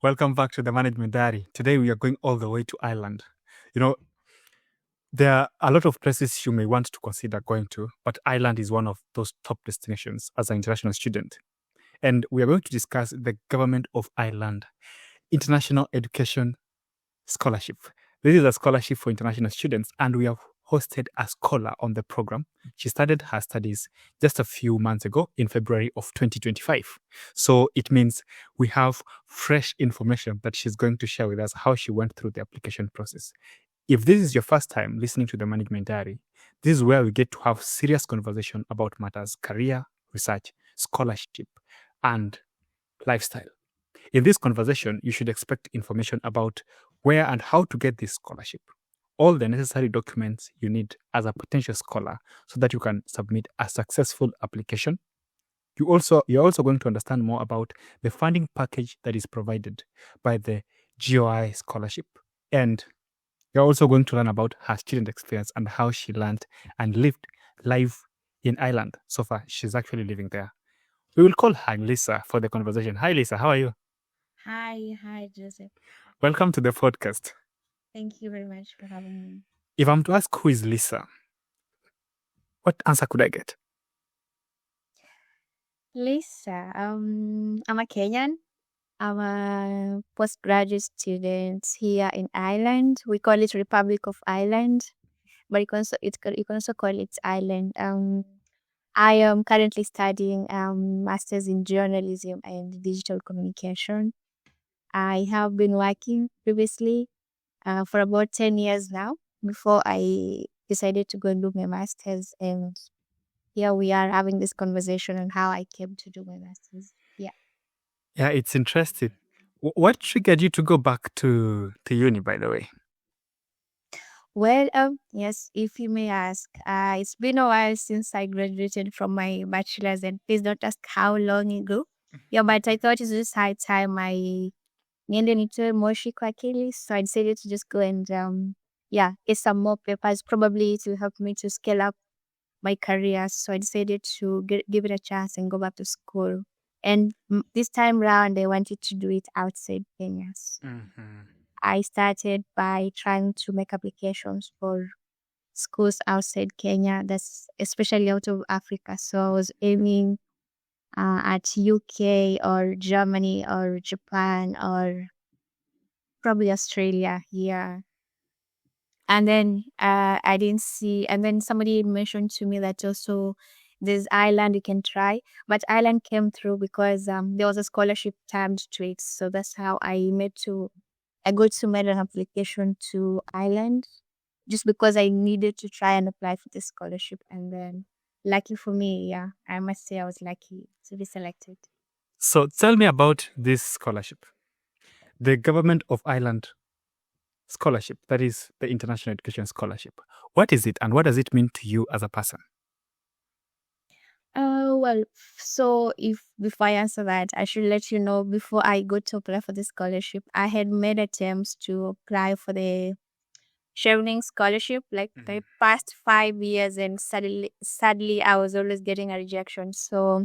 Welcome back to the Management Diary. Today we are going all the way to Ireland. You know, there are a lot of places you may want to consider going to, but Ireland is one of those top destinations as an international student. And we are going to discuss the Government of Ireland International Education Scholarship. This is a scholarship for international students, and we have hosted a scholar on the program. She started her studies just a few months ago in February of 2025. So it means we have fresh information that she's going to share with us how she went through the application process. If this is your first time listening to the Management Diary, this is where we get to have serious conversation about matters career, research, scholarship, and lifestyle. In this conversation, you should expect information about where and how to get this scholarship, all the necessary documents you need as a potential scholar so that you can submit a successful application. You're also going to understand more about the funding package that is provided by the GOI scholarship. And you're also going to learn about her student experience and how she learned and lived life in Ireland. So far, she's actually living there. We will call her Lisa for the conversation. Hi, Lisa. How are you? Hi, Joseph. Welcome to the podcast. Thank you very much for having me. If I'm to ask who is Lisa, what answer could I get? Lisa, I'm a Kenyan. I'm a postgraduate student here in Ireland. We call it Republic of Ireland, but you can also call it Ireland. I am currently studying masters in journalism and digital communication. I have been working previously for about 10 years now before I decided to go and do my master's. And here we are having this conversation on how I came to do my master's. Yeah. Yeah, it's interesting. What triggered you to go back to uni, by the way? Well, yes, if you may ask, it's been a while since I graduated from my bachelor's, and please don't ask how long ago. Yeah, but I thought it's just high time I niende nitoe moshi kwa akili, so I decided to just go and get some more papers. Probably it will help me to scale up my career. So I decided to give it a chance and go back to school. And this time round, I wanted to do it outside Kenya. I started by trying to make applications for schools outside Kenya, that's especially out of Africa. So I was aiming at UK or Germany or Japan or probably Australia here. And then I didn't see, and then somebody mentioned to me that also there's Ireland you can try, but Ireland came through because there was a scholarship timed to it. So that's how I got to make an application to Ireland just because I needed to try and apply for this scholarship. And then lucky for me, yeah, I must say I was lucky to be selected. So tell me about this scholarship. The Government of Ireland scholarship, that is the International Education Scholarship. What is it and what does it mean to you as a person? Well, so if before I answer that, I should let you know before I go to apply for the scholarship, I had made attempts to apply for the sharing scholarship like the past 5 years, and sadly, I was always getting a rejection. So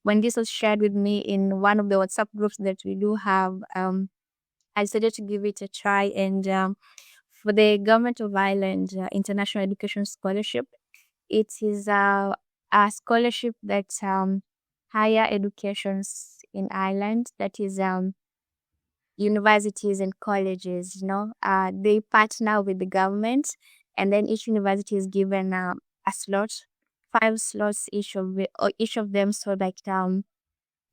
when this was shared with me in one of the WhatsApp groups that we do have, I decided to give it a try. And for the Government of Ireland International Education Scholarship, it is a scholarship that higher educations in Ireland, that is universities and colleges, they partner with the government, and then each university is given a slot, 5 slots each of them, so that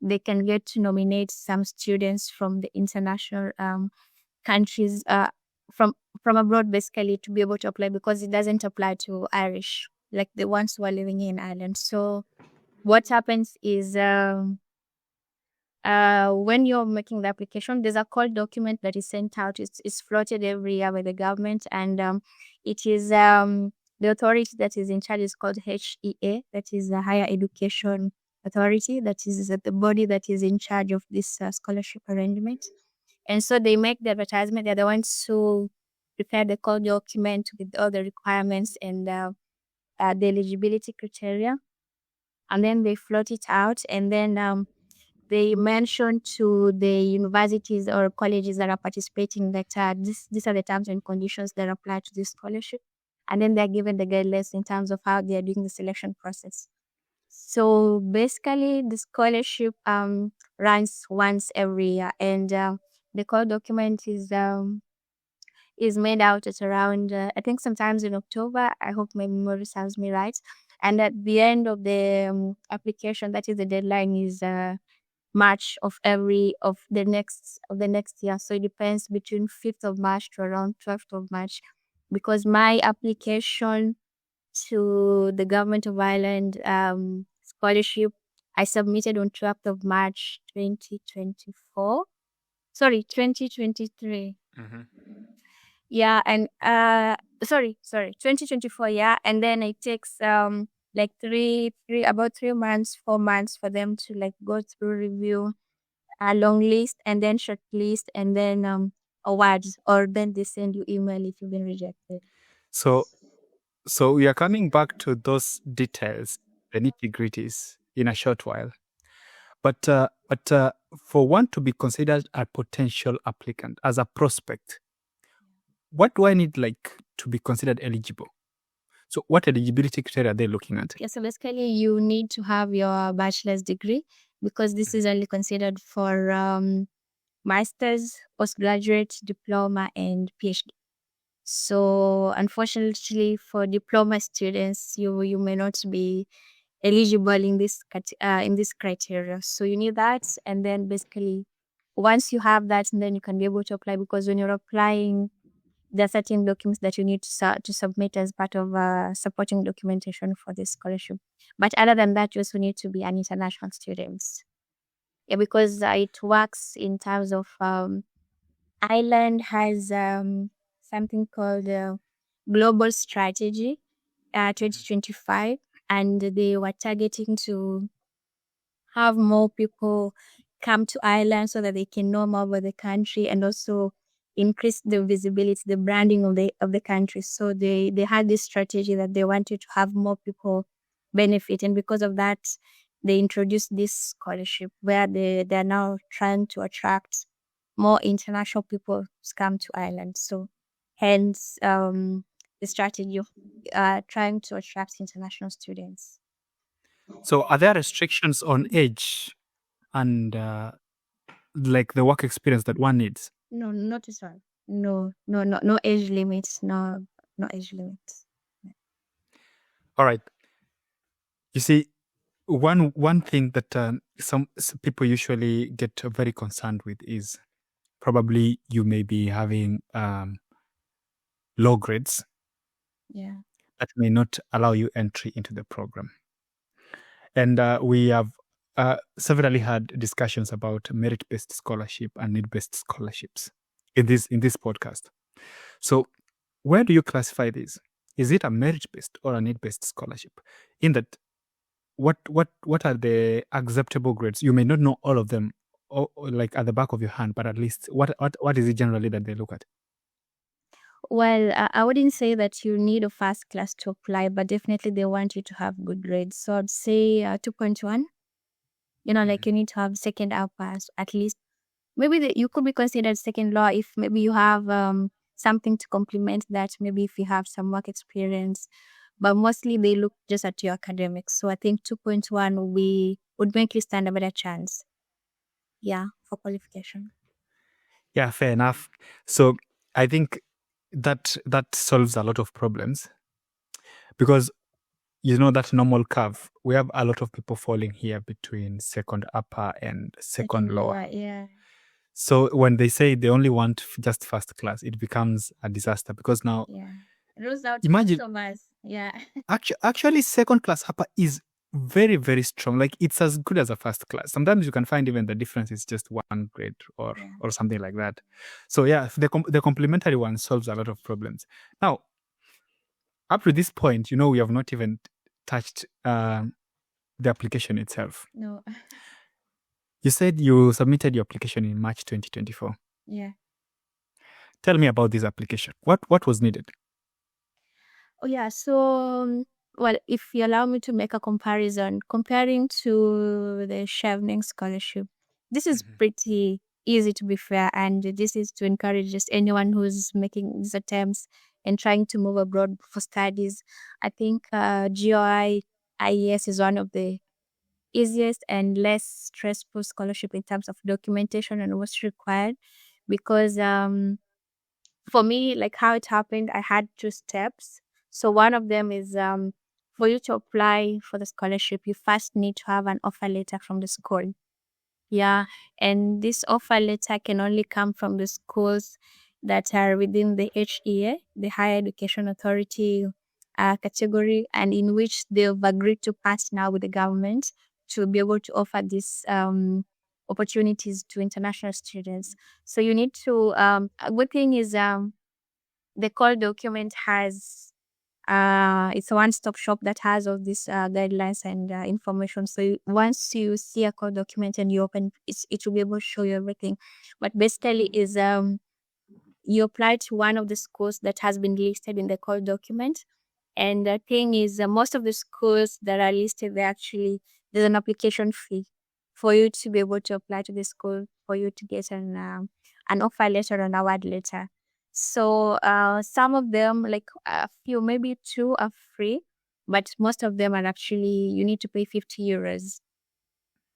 they can get to nominate some students from the international countries from abroad, basically, to be able to apply, because it doesn't apply to Irish, like the ones who are living in Ireland. So what happens is when you're making the application, there's a call document that is sent out. It's floated every year by the government, and it is the authority that is in charge is called HEA, that is the Higher Education Authority, that is the body that is in charge of this scholarship arrangement. And so they make the advertisement. They're the ones who prepare the call document with all the requirements and the eligibility criteria, and then they float it out, and then they mention to the universities or colleges that are participating that these are the terms and conditions that apply to this scholarship. And then they're given the guidelines in terms of how they're doing the selection process. So basically, the scholarship runs once every year, and the core document is made out at around I think sometimes in October. I hope my memory serves me right. And at the end of the application, that is the deadline, is March of the next year. So it depends between 5th of March to around 12th of March, because my application to the Government of Ireland scholarship I submitted on 12th of March 2024. Sorry, 2023. Yeah, and sorry, 2024, yeah. And then it takes like about 3 months, 4 months for them to like go through review a long list and then short list and then awards, or then they send you email if you've been rejected. So we are coming back to those details, the nitty-gritties, in a short while. But for one to be considered a potential applicant as a prospect, what do I need like to be considered eligible? So what eligibility criteria are they looking at? Yeah, so basically you need to have your bachelor's degree, because this is only considered for master's, postgraduate, diploma, and PhD. So unfortunately for diploma students, you may not be eligible in this criteria. So you need that, and then basically once you have that, then you can be able to apply, because when you're applying, there are certain documents that you need to submit as part of supporting documentation for this scholarship. But other than that, you also need to be an international student. Yeah, because it works in terms of Ireland has something called Global Strategy 2025, and they were targeting to have more people come to Ireland so that they can know more about the country, and also increase the visibility, the branding of the country. So they had this strategy that they wanted to have more people benefit, and because of that, they introduced this scholarship where they're now trying to attract more international people to come to Ireland. So hence the strategy of trying to attract international students. So are there restrictions on age and like the work experience that one needs? No, not at all. No age limits. No age limits. All right. You see, one thing that some people usually get very concerned with is probably you may be having low grades Yeah. that may not allow you entry into the program. And we have severally had discussions about merit-based scholarship and need-based scholarships in this podcast. So where do you classify this? Is it a merit-based or a need-based scholarship? In that, what are the acceptable grades? You may not know all of them, or like at the back of your hand, but at least what is it generally that they look at? Well, I wouldn't say that you need a first class to apply, but definitely they want you to have good grades. So I'd say 2.1. Like you need to have second upper, so at least maybe you could be considered second law if maybe you have something to complement that. Maybe if you have some work experience, but mostly they look just at your academics. So I think 2.1 would make you stand a better chance. Yeah, for qualification. Yeah, fair enough. So I think that solves a lot of problems, because that normal curve, we have a lot of people falling here between second upper and second lower. Yeah. So when they say they only want just first class, it becomes a disaster, because now Yeah. Rules out imagine customers. Yeah. actually second class upper is very, very strong. Like it's as good as a first class. Sometimes you can find even the difference is just one grade or something like that. So yeah, the complementary one solves a lot of problems. Now, up to this point, we have not even touched the application itself. No. You said you submitted your application in March 2024. Yeah. Tell me about this application. What was needed? Oh yeah. So well, if you allow me to make a comparison, comparing to the Chevening scholarship, This is pretty easy, to be fair, and this is to encourage just anyone who's making these attempts and trying to move abroad for studies. I think GOI-IES is one of the easiest and less stressful scholarship in terms of documentation and what's required, because for me, like how it happened, I had two steps. So one of them is for you to apply for the scholarship, you first need to have an offer letter from the school. Yeah, and this offer letter can only come from the schools that are within the HEA, the Higher Education Authority category, and in which they've agreed to partner with the government to be able to offer these opportunities to international students. So you need to, a good thing is the call document has it's a one-stop shop that has all these guidelines and information. So once you see a call document and you open it will be able to show you everything. But basically is you apply to one of the schools that has been listed in the call document. And the thing is, most of the schools that are listed, there's an application fee for you to be able to apply to the school, for you to get an offer letter or an award letter. So some of them, like a few, maybe two, are free, but most of them are actually, you need to pay 50 euros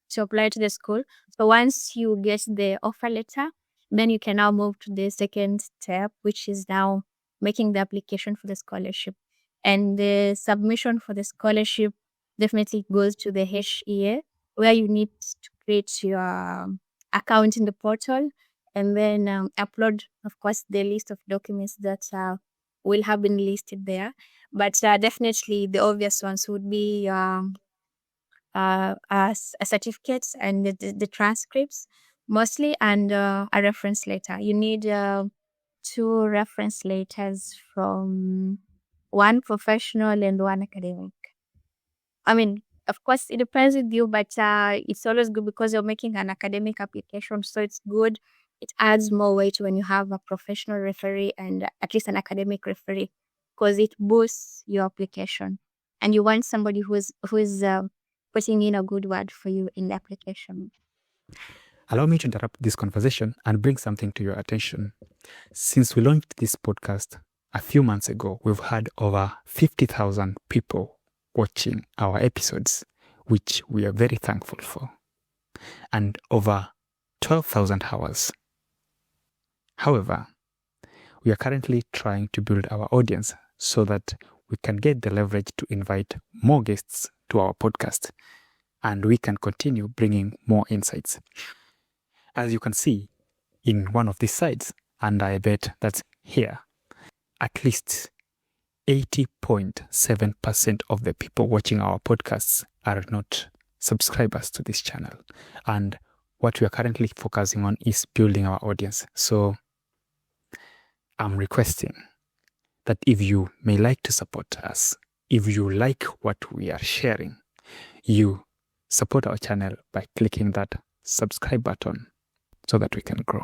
to apply to the school. So once you get the offer letter, then you can now move to the second step, which is now making the application for the scholarship. And the submission for the scholarship definitely goes to the HEA, where you need to create your account in the portal and then upload, of course, the list of documents that will have been listed there. But definitely the obvious ones would be certificates and the transcripts mostly, and a reference letter. You need two reference letters from one professional and one academic. I mean, of course, it depends with you, but it's always good because you're making an academic application, so it's good. It adds more weight when you have a professional referee and at least an academic referee, because it boosts your application, and you want somebody who is putting in a good word for you in the application. Allow me to interrupt this conversation and bring something to your attention. Since we launched this podcast a few months ago, we've had over 50,000 people watching our episodes, which we are very thankful for, and over 12,000 hours. However, we are currently trying to build our audience so that we can get the leverage to invite more guests to our podcast, and we can continue bringing more insights. As you can see in one of these sites, and I bet that's here, at least 80.7% of the people watching our podcasts are not subscribers to this channel. And what we are currently focusing on is building our audience. So I'm requesting that if you may like to support us, if you like what we are sharing, you support our channel by clicking that subscribe button so that we can grow.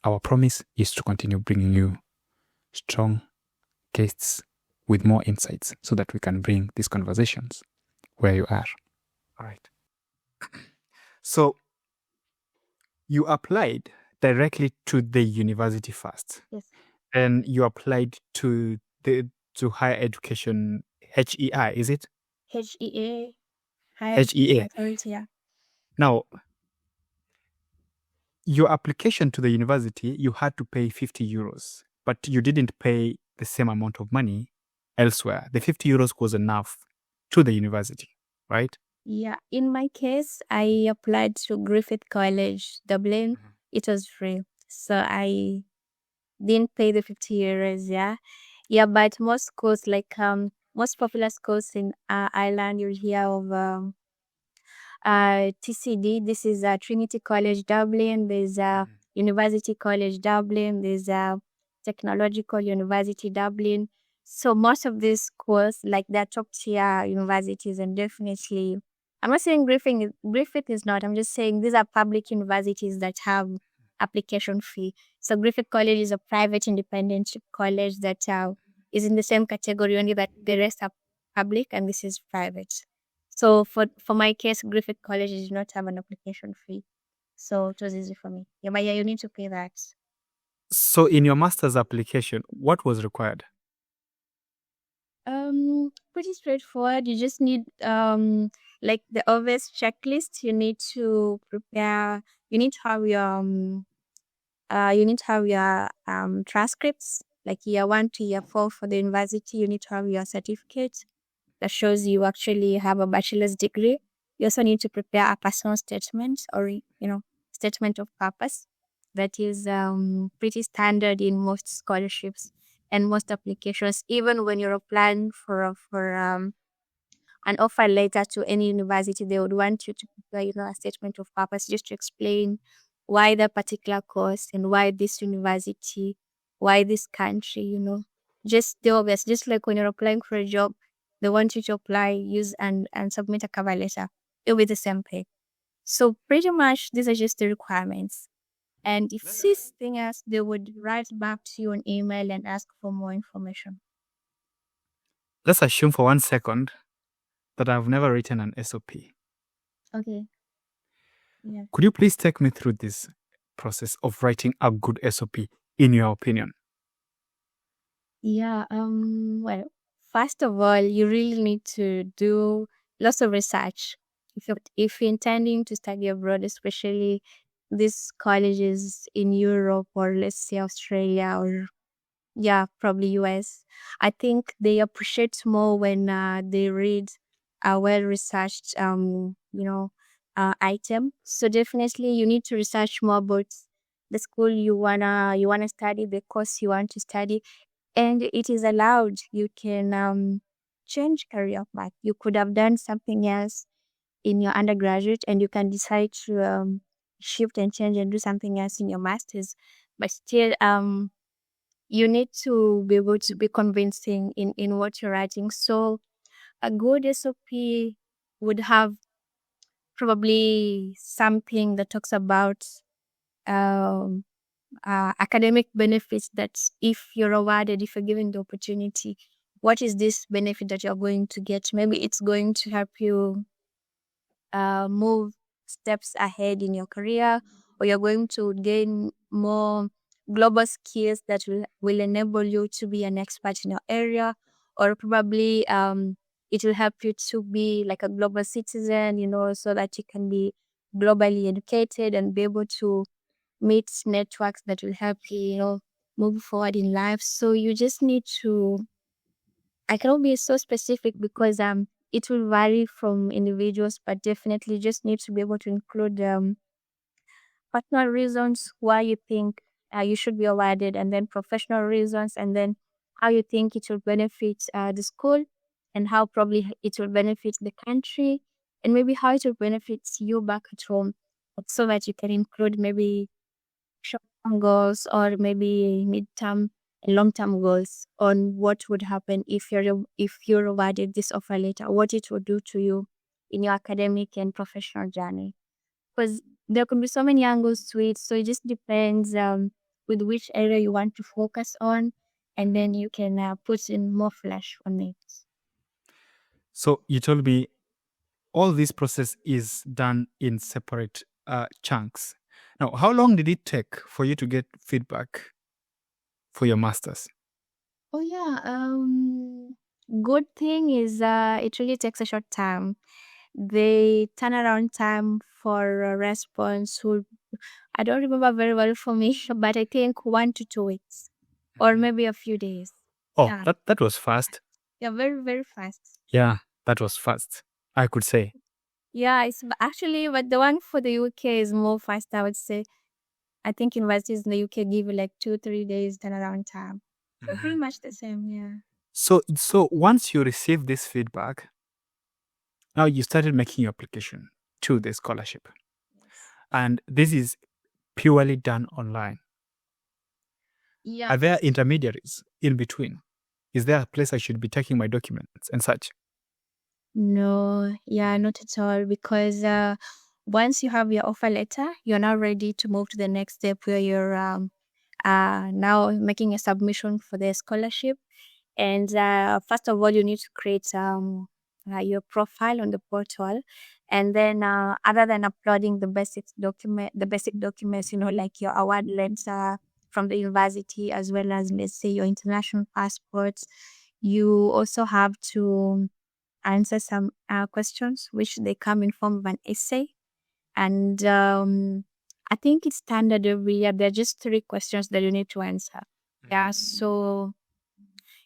Our promise is to continue bringing you strong guests with more insights so that we can bring these conversations where you are. All right. So you applied directly to the university first. Yes. And you applied to higher education, HEI, is it? HEA, Higher HEA. Education Authority, yeah. Now, your application to the university, you had to pay 50 euros, but you didn't pay the same amount of money elsewhere. The 50 euros was enough to the university, right? Yeah, in my case, I applied to Griffith College Dublin. Mhm. It was free, so I didn't pay the 50 euros. Yeah, but most schools, like most popular schools in Ireland, you'll hear of TCD. This is Trinity College Dublin. There's University College Dublin. There's Technological University Dublin. So most of these schools, like they're top tier universities, and definitely, I'm not saying Griffith is not. I'm just saying these are public universities that have application fee. So Griffith College is a private independent college that is in the same category, only that the rest are public and this is private. So for my case, Griffith College did not have an application fee. So it was easy for me. Yeah, but yeah, you need to pay that. So in your master's application, what was required? Pretty straightforward. You just need like the obvious checklist. You need to prepare. You need to have your transcripts, like year 1 to year 4 for the university. You need to have your certificate that shows you actually have a bachelor's degree. You also need to prepare a personal statement, or statement of purpose, that is pretty standard in most scholarships and most applications. Even when you're applying for an offer letter to any university, they would want you to prepare, a statement of purpose, just to explain why that particular course and why this university, why this country, just the obvious. Just like when you're applying for a job, they want you to apply, use and submit a cover letter. It'll be the same thing. So pretty much these are just the requirements. And if this thing else, they would write back to you on email and ask for more information. Let's assume for 1 second that I've never written an SOP. Okay. Yeah. Could you please take me through this process of writing a good SOP, in your opinion? Yeah. Well, first of all, you really need to do lots of research. If you're intending to study abroad, especially these colleges in Europe, or let's say Australia, or yeah, probably US, I think they appreciate more when they read a well researched item. So definitely you need to research more about the school you wanna study, the course you want to study, and it is allowed. You can change career path. You could have done something else in your undergraduate, and you can decide to shift and change and do something else in your masters. But still, you need to be able to be convincing in what you're writing. So a good SOP would have probably something that talks about um, academic benefits, that if you're awarded, if you're given the opportunity, what is this benefit that you're going to get? Maybe it's going to help you move steps ahead in your career, or you're going to gain more global skills that will enable you to be an expert in your area, or probably it will help you to be like a global citizen, so that you can be globally educated and be able to meet networks that will help you, move forward in life. So you just need to, I cannot be so specific because it will vary from individuals, but definitely just need to be able to include personal reasons why you think you should be awarded, and then professional reasons, and then how you think it will benefit the school, and how probably it will benefit the country, and maybe how it will benefit you back at home, so that you can include maybe short-term goals, or maybe mid-term and long-term goals on what would happen if you're awarded this offer letter, what it would do to you in your academic and professional journey. Because there could be so many angles to it, so it just depends with which area you want to focus on, and then you can put in more flesh on it. So you told me all this process is done in separate chunks. Now, how long did it take for you to get feedback for your master's? Oh yeah, good thing is it really takes a short time. The turnaround time for a response would, I don't remember very well for me, but I think 1 to 2 weeks, or maybe a few days. Oh, Yeah, that was fast. yeah, very very fast. Yeah, that was fast, I could say. Yeah, it's actually, but the one for the UK is more fast, I would say. I think universities in the UK give you like 2-3 days turnaround time. So pretty much the same, yeah. So once you receive this feedback, now you started making your application to the scholarship, Yes. and this is purely done online. Yeah. Are there intermediaries in between? Is there a place I should be taking my documents and such? No, yeah, not at all. Because once you have your offer letter, you're now ready to move to the next step, where you're now making a submission for the scholarship. And first of all, you need to create your profile on the portal, and then other than uploading the basic documents, like your award letter from the university, as well as, let's say, your international passports, you also have to answer some questions, which they come in form of an essay. And I think it's standard every year. There are just 3 questions that you need to answer. Yeah, so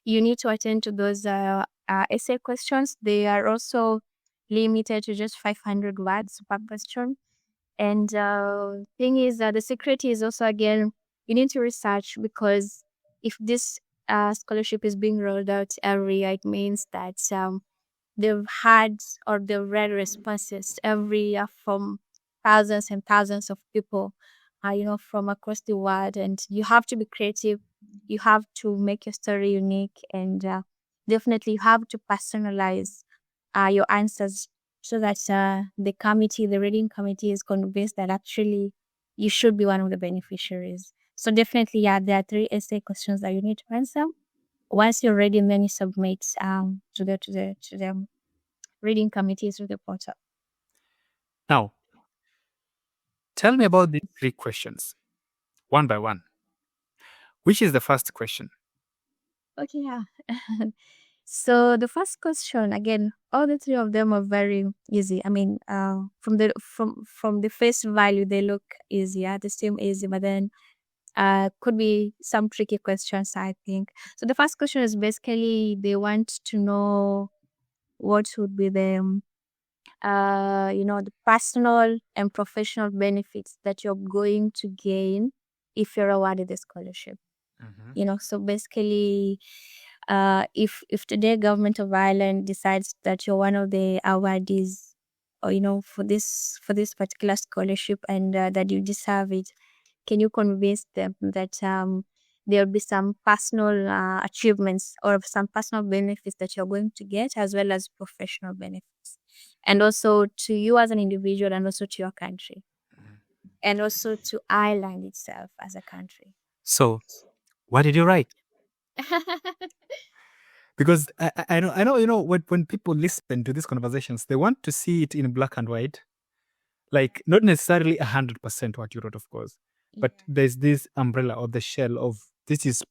you need to attend to those essay questions. They are also limited to just 500 words per question. And thing is, the secret is also, again, you need to research, because if this scholarship is being rolled out every year, it means that they've had or they've read responses every year from thousands and thousands of people, from across the world. And you have to be creative. You have to make your story unique, and definitely you have to personalize your answers, so that the reading committee is convinced that actually you should be one of the beneficiaries. So definitely, yeah, there are 3 essay questions that you need to answer. Once you're ready, then you submit to the reading committee through the portal. Now, tell me about these 3 questions, one by one. Which is the first question? Okay, yeah. So the first question, again, all the 3 of them are very easy. I mean, from the face value, they look easy. Yeah, they seem easy, but then could be some tricky questions, I think. So the first question is basically they want to know what would be the personal and professional benefits that you're going to gain if you're awarded the scholarship. So basically, if today government of Ireland decides that you're one of the awardees, or for this particular scholarship, and that you deserve it, can you convince them that there'll be some personal achievements or some personal benefits that you're going to get, as well as professional benefits, and also to you as an individual, and also to your country, and also to Ireland itself as a country. So, what did you write? Because I know, when people listen to these conversations, they want to see it in black and white. Like, not necessarily 100% what you wrote, of course, but there's this umbrella or the shell of this is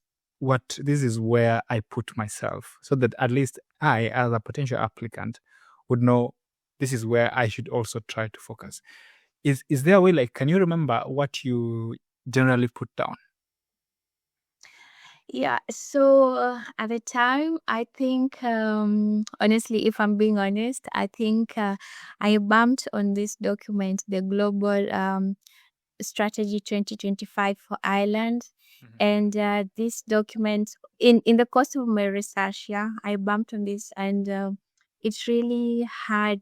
where I put myself, so that at least I, as a potential applicant, would know this is where I should also try to focus. Is there a way, like, can you remember what you generally put down? Yeah, so at the time, I think, honestly, if I'm being honest, I think I bumped on this document, the Global Strategy 2025 for Ireland. And this document, in the course of my research, yeah, I bumped on this, and it really had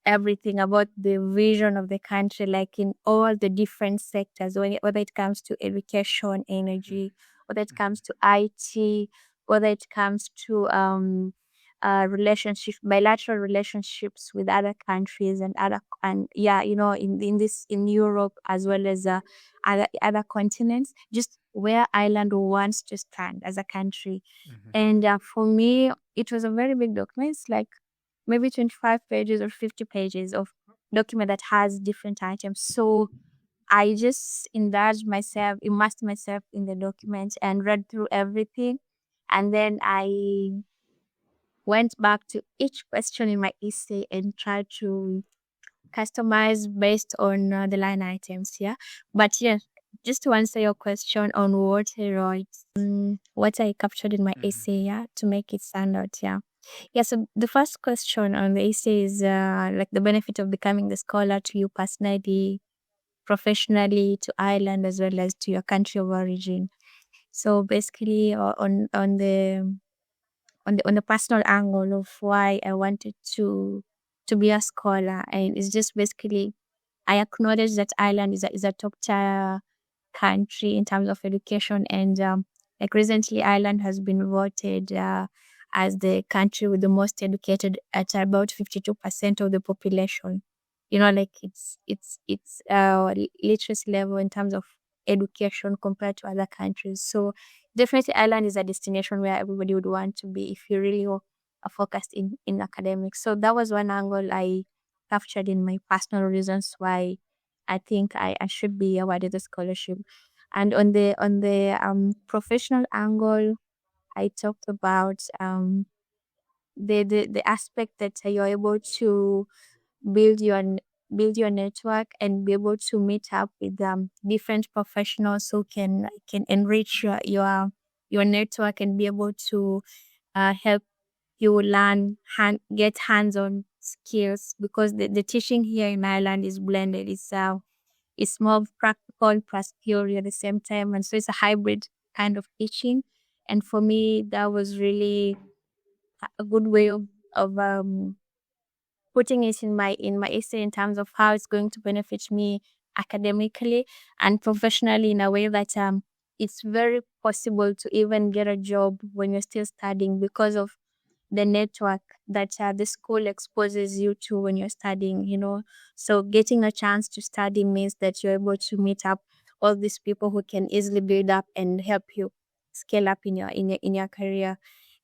everything about the vision of the country, like in all the different sectors, whether it comes to education, energy, whether it comes to IT, whether it comes to bilateral relationships with other countries, and yeah, in Europe, as well as other continents, just where Ireland wants to stand as a country. And for me, it was a very big document. It's like maybe 25 pages or 50 pages of document that has different items. So I just immersed myself in the document and read through everything. And then I went back to each question in my essay and tried to customize based on the line items. Yeah. But yeah, just to answer your question on what I wrote, what I captured in my essay, yeah, to make it stand out. Yeah. Yeah, so the first question on the essay is like the benefit of becoming the scholar to you personally, professionally, to Ireland, as well as to your country of origin. So basically, on the personal angle of why I wanted to be a scholar, and it's just basically I acknowledge that Ireland is a top tier country in terms of education, and like recently, Ireland has been voted as the country with the most educated at about 52% of the population. Like it's literacy level in terms of education compared to other countries. So definitely, Ireland is a destination where everybody would want to be if you really focused in academics. So that was one angle I captured in my personal reasons why I think I should be awarded the scholarship. And on the professional angle, I talked about the aspect that you're able to build your build your network and be able to meet up with different professionals who can enrich your network and be able to help you learn get hands-on skills, because the teaching here in Ireland is blended. It's more practical plus theory at the same time, and so it's a hybrid kind of teaching. And for me, that was really a good way of putting it in my essay in terms of how it's going to benefit me academically and professionally, in a way that it's very possible to even get a job when you're still studying because of the network that the school exposes you to when you're studying. So getting a chance to study means that you're able to meet up all these people who can easily build up and help you scale up in your career.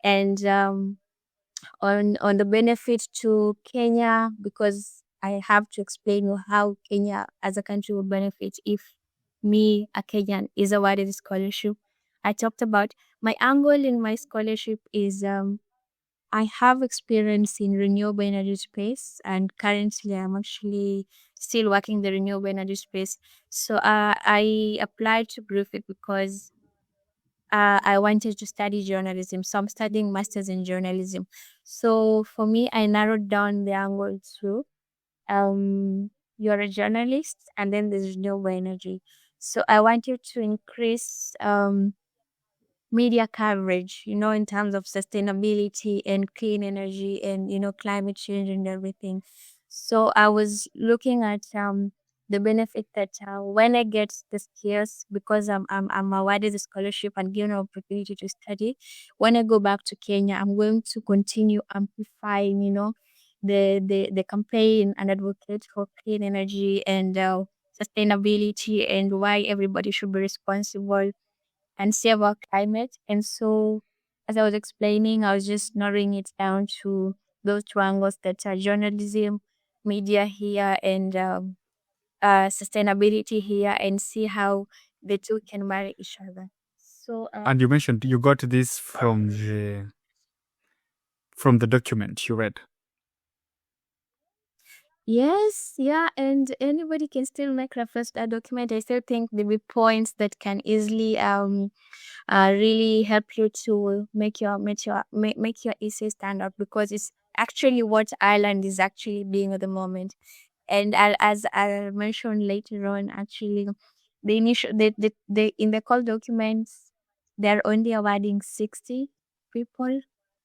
And on the benefit to Kenya, because I have to explain how Kenya as a country will benefit if me, a Kenyan, is awarded a scholarship. I talked about my angle in my scholarship is I have experience in renewable energy space, and currently I'm actually still working the renewable energy space. So I applied to Griffith because I wanted to study journalism. So I'm studying masters in journalism. So for me, I narrowed down the angle to you're a journalist, and then there's renewable energy. So I wanted to increase media coverage, in terms of sustainability and clean energy and, climate change and everything. So I was looking at the benefit that when I get the skills, because I'm awarded the scholarship and given an opportunity to study, when I go back to Kenya, I'm going to continue amplifying, the campaign and advocate for clean energy and sustainability, and why everybody should be responsible and save our climate. And so, as I was explaining, I was just narrowing it down to those triangles that are journalism, media here, and sustainability here, and see how the two can marry each other. So, And you mentioned you got this from the document you read. yes, yeah, and anybody can still make reference to that document. I still think there will be points that can easily really help you to make your essay stand out, because it's actually what Ireland is actually being at the moment. And as I mentioned later on, actually, the initial the in the call documents, they're only awarding 60 people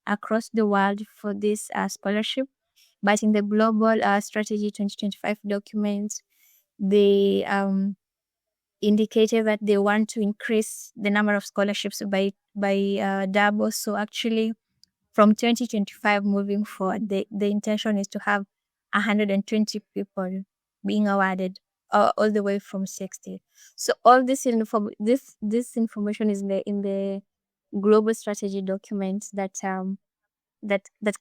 across the world for this scholarship. But in the global strategy 2025 documents, they indicated that they want to increase the number of scholarships by double. So actually, from 2025 moving forward, the intention is to have 120 people being awarded, all the way from 60. So all this information is in the global strategy documents that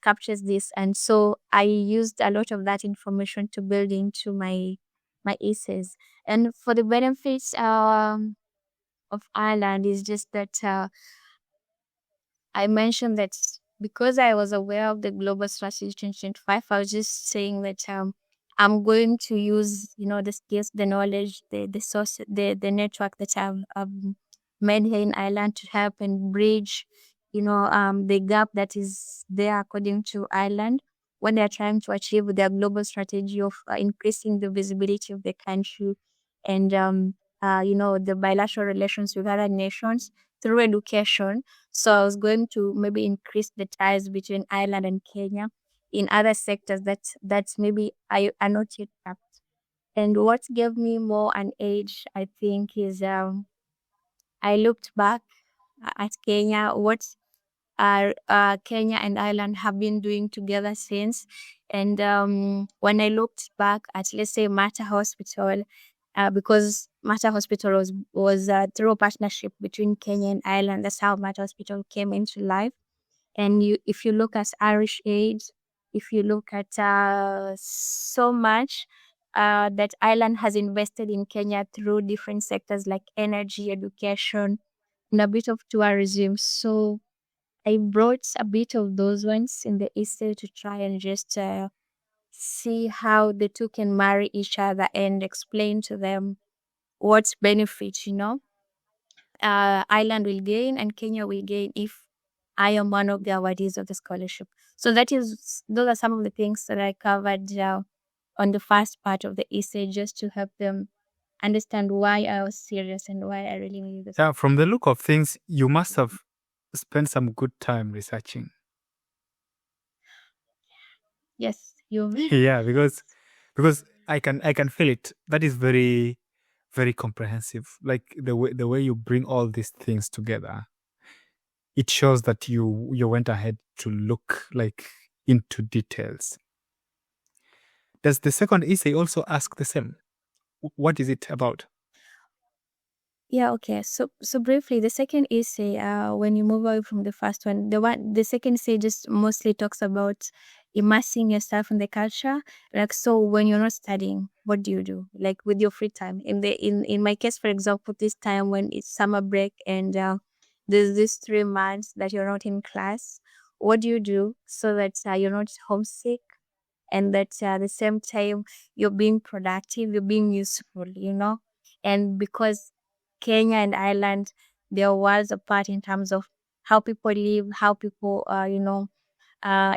captures this. And so I used a lot of that information to build into my essays. And for the benefits of Ireland is just that I mentioned that because I was aware of the global strategy 2025, I was just saying that I'm going to use, the skills, the knowledge, the source, the network that I've made here in Ireland to help and bridge, the gap that is there according to Ireland when they're trying to achieve their global strategy of increasing the visibility of the country and, the bilateral relations with other nations through education. So I was going to maybe increase the ties between Ireland and Kenya in other sectors that's maybe I are not yet tapped. And what gave me more an edge, I think, is I looked back at Kenya, what Kenya and Ireland have been doing together since. And when I looked back at, let's say, Mater Hospital, because Mater Hospital was through a partnership between Kenya and Ireland. That's how Mater Hospital came into life. And if you look at Irish Aid, if you look at so much that Ireland has invested in Kenya through different sectors like energy, education, and a bit of tourism. So I brought a bit of those ones in the essay to try and just see how the two can marry each other and explain to them what's benefit, Ireland will gain and Kenya will gain if I am one of the awardees of the scholarship. So those are some of the things that I covered on the first part of the essay, just to help them understand why I was serious and why I really needed this. Yeah, from the look of things, you must have spent some good time researching. Yes, you. Yeah, because I can feel it. That is very very comprehensive. Like the way you bring all these things together, it shows that you went ahead to look like into details. Does the second essay also ask the same? What is it about? Yeah, okay. So briefly, the second essay, when you move away from the first one, the second essay just mostly talks about immersing yourself in the culture. Like, so when you're not studying, what do you do? Like with your free time. In my case, for example, this time when it's summer break and there's this 3 months that you're not in class, what do you do so that you're not homesick and that at the same time you're being productive, you're being useful. And because Kenya and Ireland, they're worlds apart in terms of how people live, how people,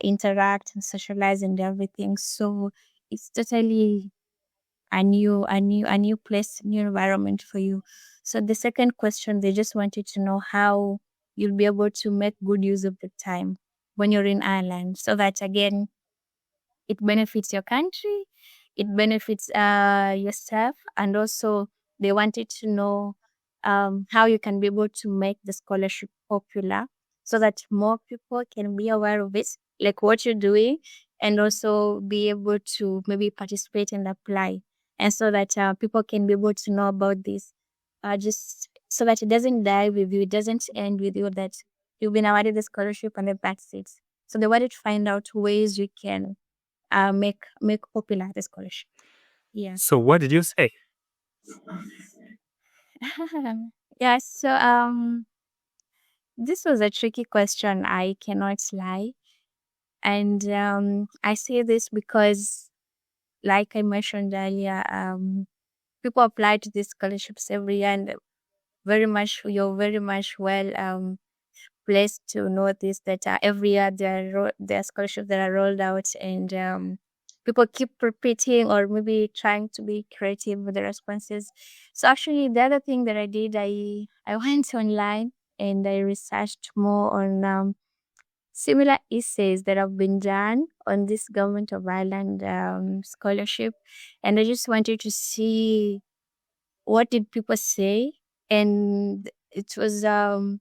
interact and socialize and everything. So it's totally a new place, new environment for you. So the second question, they just wanted to know how you'll be able to make good use of the time when you're in Ireland, so that again it benefits your country, it benefits yourself, and also they wanted to know how you can be able to make the scholarship popular so that more people can be aware of it, like what you're doing, and also be able to maybe participate and apply, and so that people can be able to know about this, just so that it doesn't die with you, it doesn't end with you, that you've been awarded the scholarship and then that's it. So they wanted to find out ways you can make popular the scholarship. Yeah. So what did you say? Yeah. So this was a tricky question. I cannot lie, and I say this because, like I mentioned earlier, people apply to these scholarships every year, and you're very much well placed to know this, that every year there are scholarships that are rolled out, and people keep repeating or maybe trying to be creative with the responses. So actually, the other thing that I did, I went online and I researched more on similar essays that have been done on this Government of Ireland scholarship, and I just wanted to see what did people say, and it was an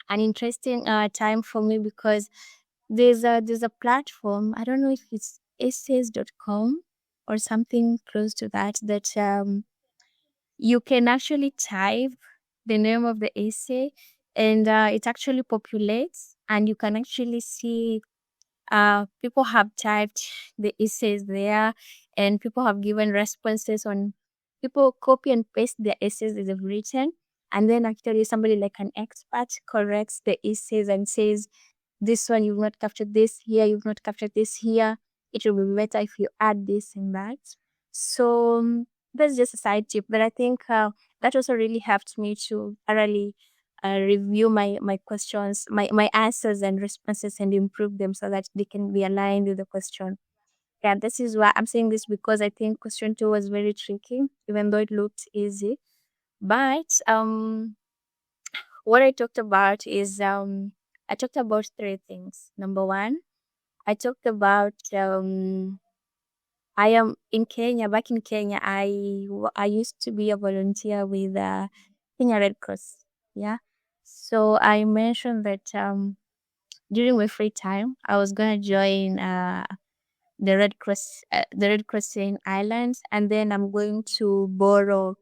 interesting time for me because there's a platform. I don't know if it's essays.com or something close to that, that you can actually type the name of the essay, and it actually populates, and you can actually see people have typed the essays there, and people have given responses on. People copy and paste their essays that they've written, and then actually somebody like an expert corrects the essays and says, this one you've not captured this here, you've not captured this here. It will be better if you add this and that. So that's just a side tip, but I think that also really helped me to thoroughly review my questions, my answers and responses, and improve them so that they can be aligned with the question. Yeah, this is why I'm saying this, because I think question two was very tricky, even though it looked easy. But what I talked about is I talked about three things. Number one, I talked about I am in Kenya. Back in Kenya, I used to be a volunteer with Kenya Red Cross. Yeah, so I mentioned that during my free time, I was gonna join the Red Cross in Ireland, and then I'm going to borrow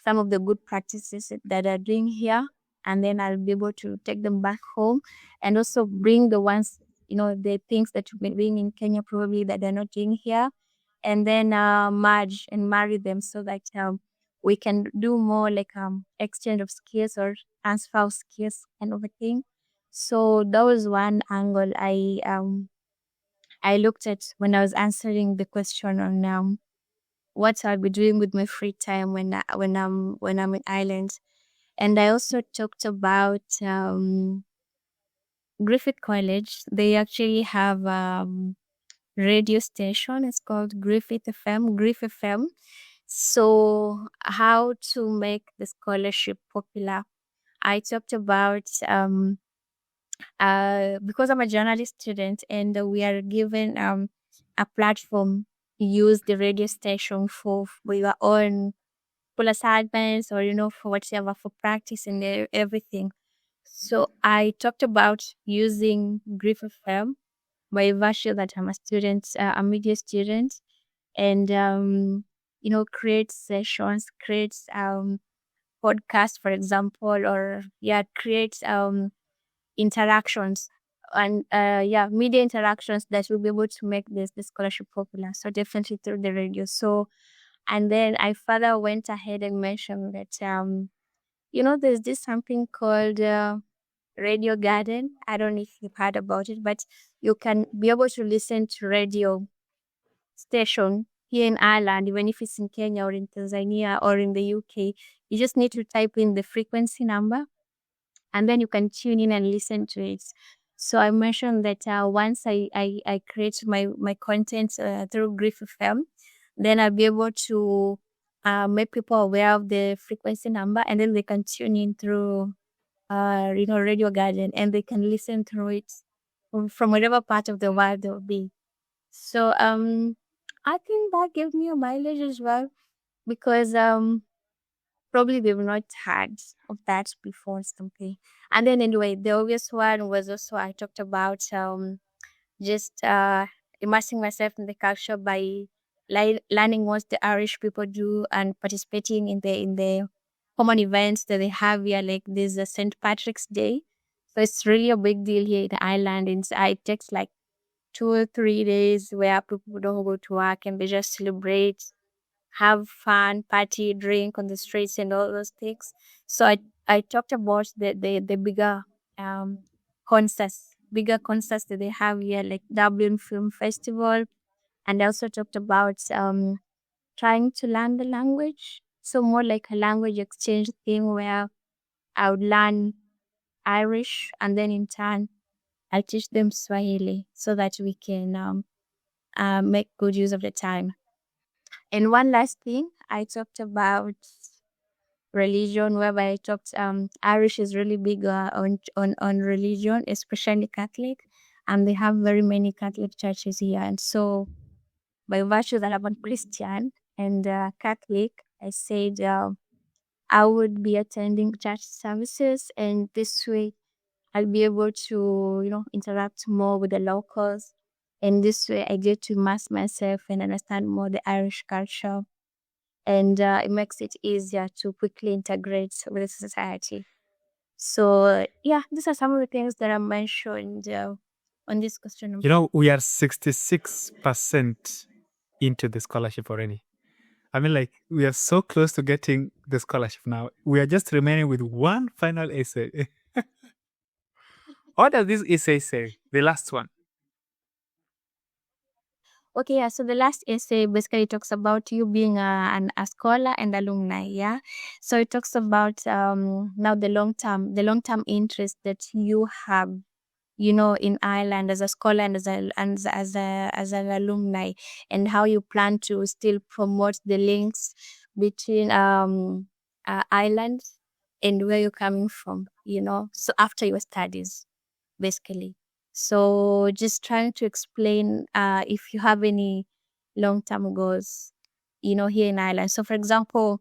some of the good practices that are doing here and then I'll be able to take them back home and also bring the ones, the things that we've been doing in Kenya probably that they're not doing here, and then merge and marry them so that we can do more like exchange of skills or transfer of skills kind of a thing. So that was one angle I looked at when I was answering the question on what I'll be doing with my free time when I'm in Ireland. And I also talked about Griffith College. They actually have radio station. It's called Griffith FM, Griff FM. So how to make the scholarship popular? I talked about because I'm a journalist student and we are given a platform to use the radio station for your own full assignments or for whatever, for practice and everything. So I talked about using Griff FM by virtue that I'm a student, a media student, and create sessions, create podcasts, for example, or create interactions and media interactions that will be able to make this scholarship popular. So definitely through the radio. So and then I further went ahead and mentioned that there's this something called Radio Garden. I don't know if you've heard about it, but you can be able to listen to radio station here in Ireland, even if it's in Kenya or in Tanzania or in the UK. You just need to type in the frequency number and then you can tune in and listen to it. So I mentioned that once I create my content through Griff FM, then I'll be able to make people aware of the frequency number and then they can tune in through Radio Garden and they can listen through it from whatever part of the world they'll be. So I think that gave me a mileage as well because probably they've not heard of that before something. And then anyway, the obvious one was also I talked about just immersing myself in the culture by learning what the Irish people do and participating in the common events that they have here, like this St. Patrick's Day. So it's really a big deal here in Ireland. It takes like 2 or 3 days where people don't go to work and they just celebrate, have fun, party, drink on the streets and all those things. So I talked about the um bigger concerts that they have here, like Dublin Film Festival, and I also talked about trying to learn the language. So more like a language exchange thing where I would learn Irish and then in turn I'll teach them Swahili so that we can make good use of the time. And one last thing, I talked about religion, whereby I talked Irish is really big on religion, especially Catholic, and they have very many Catholic churches here. And so, by virtue that I'm a Christian and Catholic, I said I would be attending church services, and this way I'll be able to interact more with the locals. And this way, I get to immerse myself and understand more the Irish culture and it makes it easier to quickly integrate with the society. So yeah, these are some of the things that I mentioned on this question. We are 66% into the scholarship already. I mean, like, we are so close to getting the scholarship now. We are just remaining with one final essay. What does this essay say? The last one. Okay, yeah. So the last essay basically talks about you being a scholar and alumni. Yeah. So it talks about now the long term interest that you have, in Ireland as a scholar and as an alumni, and how you plan to still promote the links between Ireland and where you're coming from. So after your studies, basically. So just trying to explain if you have any long term goals, here in Ireland. So for example,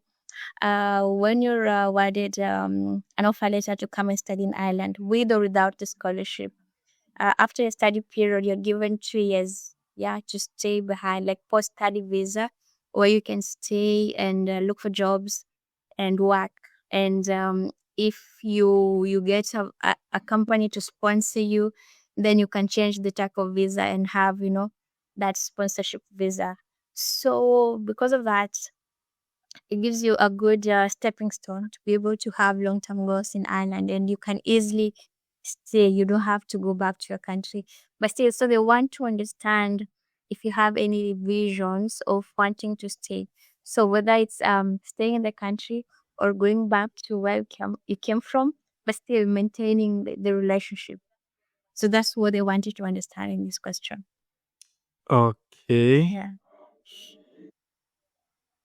when you're awarded an offer letter to come and study in Ireland, with or without the scholarship, after a study period, you're given 3 years, to stay behind, like post study visa, where you can stay and look for jobs and work. And if you get a company to sponsor you, then you can change the type of visa and have, that sponsorship visa. So because of that, it gives you a good stepping stone to be able to have long term goals in Ireland, and you can easily stay. You don't have to go back to your country. But still, so they want to understand if you have any visions of wanting to stay. So whether it's staying in the country or going back to where you came from, but still maintaining the relationship. So that's what they wanted to understand in this question. Okay. Yeah.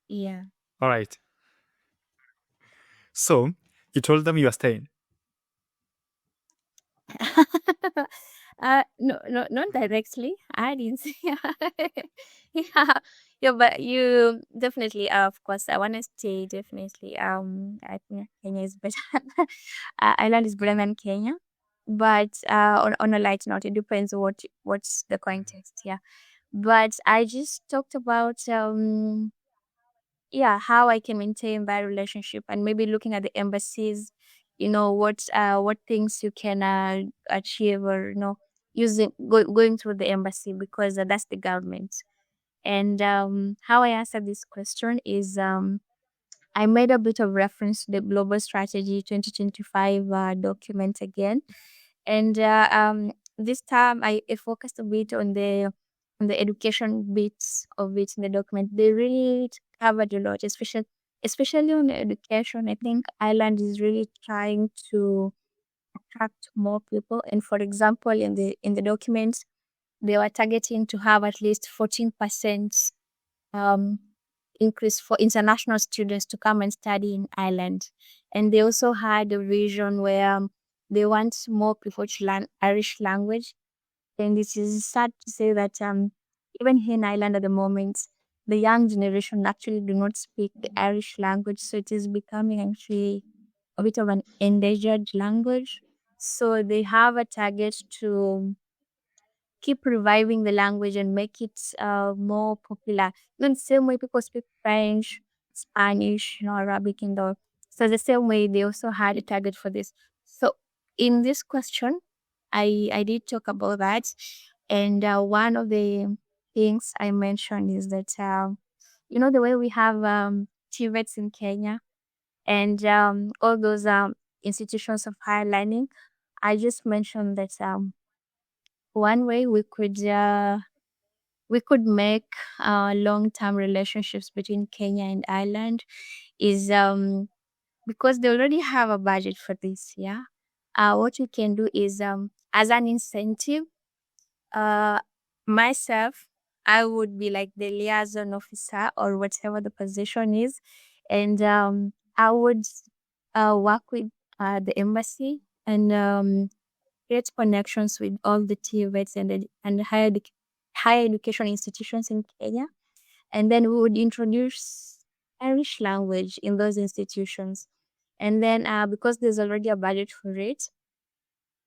Yeah. All right. So you told them you are staying. No, no, not directly. I didn't say. Yeah, yeah, but you definitely, of course, I want to stay. Definitely, I think Kenya is better. Ireland is better than Kenya, but on a light note, it depends what's the context. Yeah, but I just talked about yeah, how I can maintain that relationship, and maybe looking at the embassies, what things you can achieve, or going through the embassy, because that's the government. And how I answered this question is, I made a bit of reference to the Global Strategy 2025 document again, and this time I focused a bit on the education bits of it in the document. They really covered a lot, especially on the education. I think Ireland is really trying to attract more people. And for example, in the documents, they were targeting to have at least 14% um, increase for international students to come and study in Ireland. And they also had a vision where they want more people to learn Irish language. And it is sad to say that even here in Ireland at the moment, the young generation actually do not speak the Irish language. So it is becoming actually a bit of an endangered language. So they have a target to keep reviving the language and make it more popular. In the same way people speak French, Spanish, Arabic in the so the same way they also had a target for this. So in this question, I did talk about that, and one of the things I mentioned is that the way we have TVETs in Kenya and all those institutions of higher learning. I just mentioned that one way we could make long term relationships between Kenya and Ireland is because they already have a budget for this. Yeah, what we can do is as an incentive, uh, myself, I would be like the liaison officer or whatever the position is, and I would work with the embassy and create connections with all the TVETs and higher education institutions in Kenya, and then we would introduce Irish language in those institutions. And then because there's already a budget for it,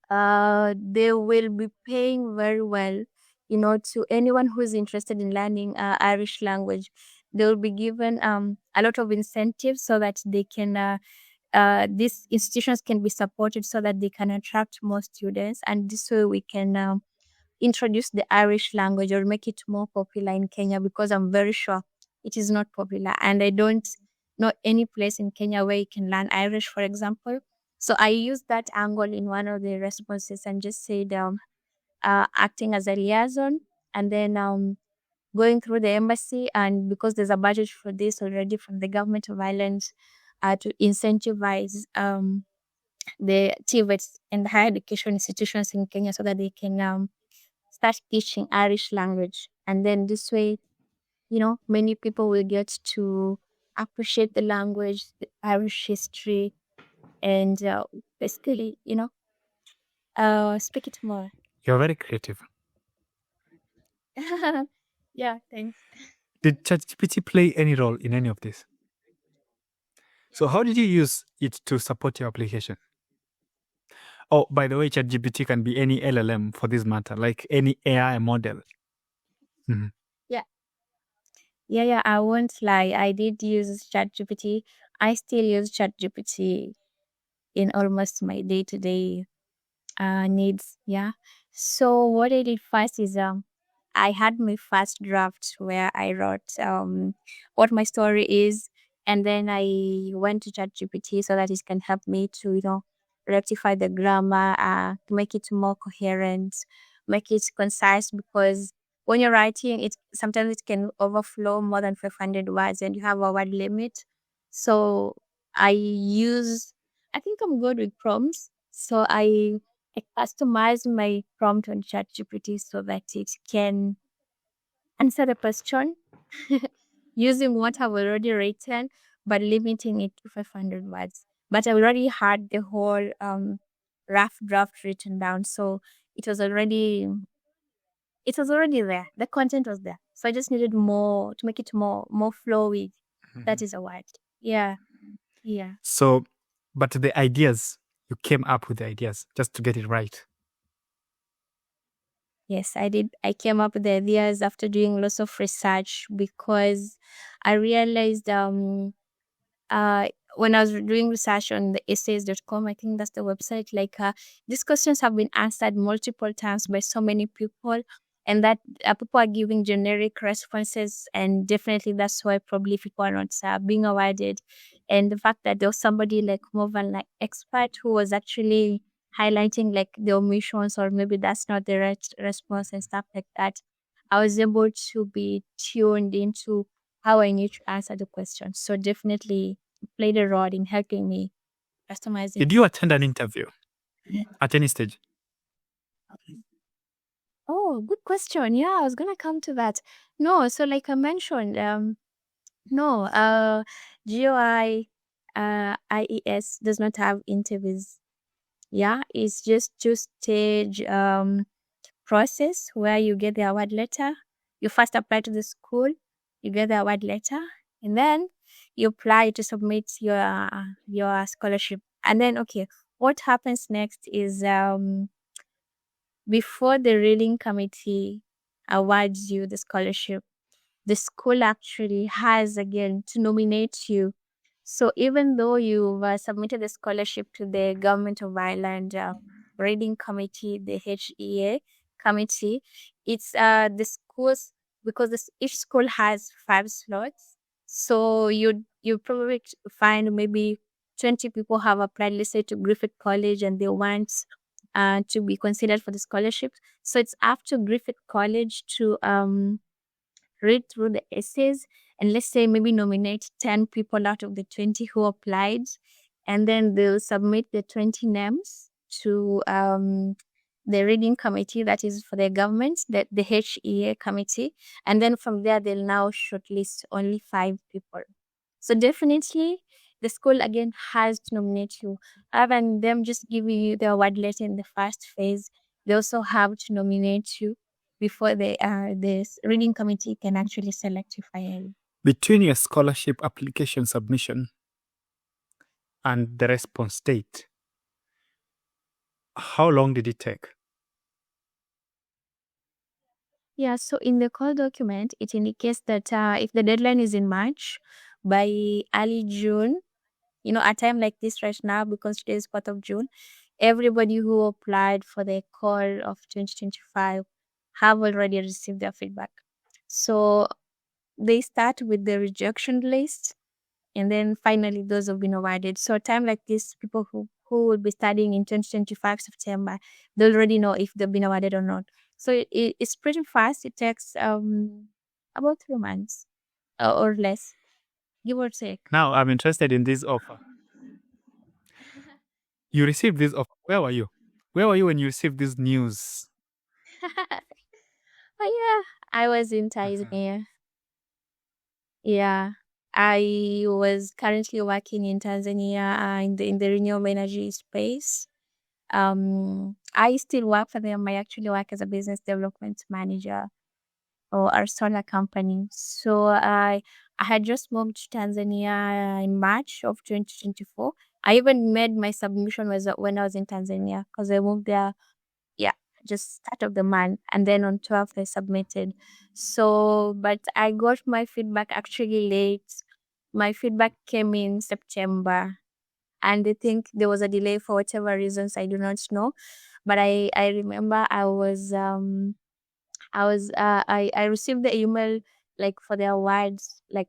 they will be paying very well, to anyone who is interested in learning Irish language. They will be given a lot of incentives so that they can these institutions can be supported so that they can attract more students, and this way we can introduce the Irish language or make it more popular in Kenya, because I'm very sure it is not popular, and I don't know any place in Kenya where you can learn Irish, for example. So I used that angle in one of the responses and just said acting as a liaison, and then going through the embassy, and because there's a budget for this already from the government of Ireland to incentivize the TVETs and higher education institutions in Kenya so that they can start teaching Irish language. And then this way, many people will get to appreciate the language, the Irish history, and basically, speak it more. You're very creative. Yeah, thanks. Did ChatGPT play any role in any of this? So how did you use it to support your application? Oh, by the way, ChatGPT can be any LLM for this matter, like any AI model. Mhm. Yeah, yeah. I won't lie. I did use ChatGPT. I still use ChatGPT. in almost my day-to-day needs. Yeah. So what I did first is I had my first draft where I wrote what my story is, and then I went to ChatGPT so that it can help me to rectify the grammar, to make it more coherent, make it concise, because when you're writing it sometimes it can overflow more than 500 words and you have a word limit. So I think I'm good with prompts. So I customize my prompt on ChatGPT so that it can answer the question using what I've already written, but limiting it to 500 words. But I already had the whole rough draft written down, so it was already it was already there. The content was there, so I just needed more to make it more flowy. That is a word. Yeah, yeah. So, but the ideas, you came up with the ideas just to get it right. Yes, I did. I came up with the ideas after doing lots of research because I realized uh when I was doing research on the essays.com, I think that's the website, like these questions have been answered multiple times by so many people, and that people are giving generic responses, and definitely that's why probably people are not being awarded. And the fact that there was somebody like more of an like expert who was actually highlighting like the omissions, or maybe that's not the right response and stuff like that, I was able to be tuned into how I need to answer the question. So definitely played a role in helping me customizing. Did you attend an interview at any stage? Oh, good question. Yeah, I was gonna come to that. No, so like I mentioned, no, GOI IES does not have interviews. Yeah, it's just two-stage process where you get the award letter. You first apply to the school, you get the award letter, and then you apply to submit your scholarship. And then okay, what happens next is before the reading committee awards you the scholarship, the school actually has again to nominate you. So even though you've submitted the scholarship to the Government of Ireland Reading Committee, the HEA committee, it's the schools, because each school has 5 slots. So you probably find maybe 20 people have applied, let's say, to Griffith College, and they want to be considered for the scholarship. So it's up to Griffith College to read through the essays, and let's say maybe nominate 10 people out of the 20 who applied, and then they'll submit the 20 names to the reading committee, that is for the government, the HEA committee, and then from there they'll now shortlist only 5 people. So definitely the school again has to nominate you. Other than them just giving you the award letter in the first phase, they also have to nominate you before this reading committee can actually select you finally. Between your scholarship application submission and the response date, how long did it take? Yeah, so in the call document, it indicates that if the deadline is in March, by early June, a time like this right now, because today is 4th of June, everybody who applied for the call of 2025 have already received their feedback. So they start with the rejection list, and then finally those have been awarded. So a time like this, people who will be studying in 2025 September, they already know if they've been awarded or not. So it's pretty fast. It takes about 3 months or less, give or take. Now, I'm interested in this offer. You received this offer. Where were you? Where were you when you received this news? But yeah, I was in Tanzania. Yeah, I was currently working in Tanzania in the renewable energy space. I still work for them. I actually work as a business development manager for our solar company. So I had just moved to Tanzania in March of 2024. I even made my submission when I was in Tanzania, because I moved there, yeah, just start of the month, and then on 12th I submitted. So, but I got my feedback actually late. My feedback came in September. and they think there was a delay for whatever reasons I do not know. But I remember I received the email like for the awards like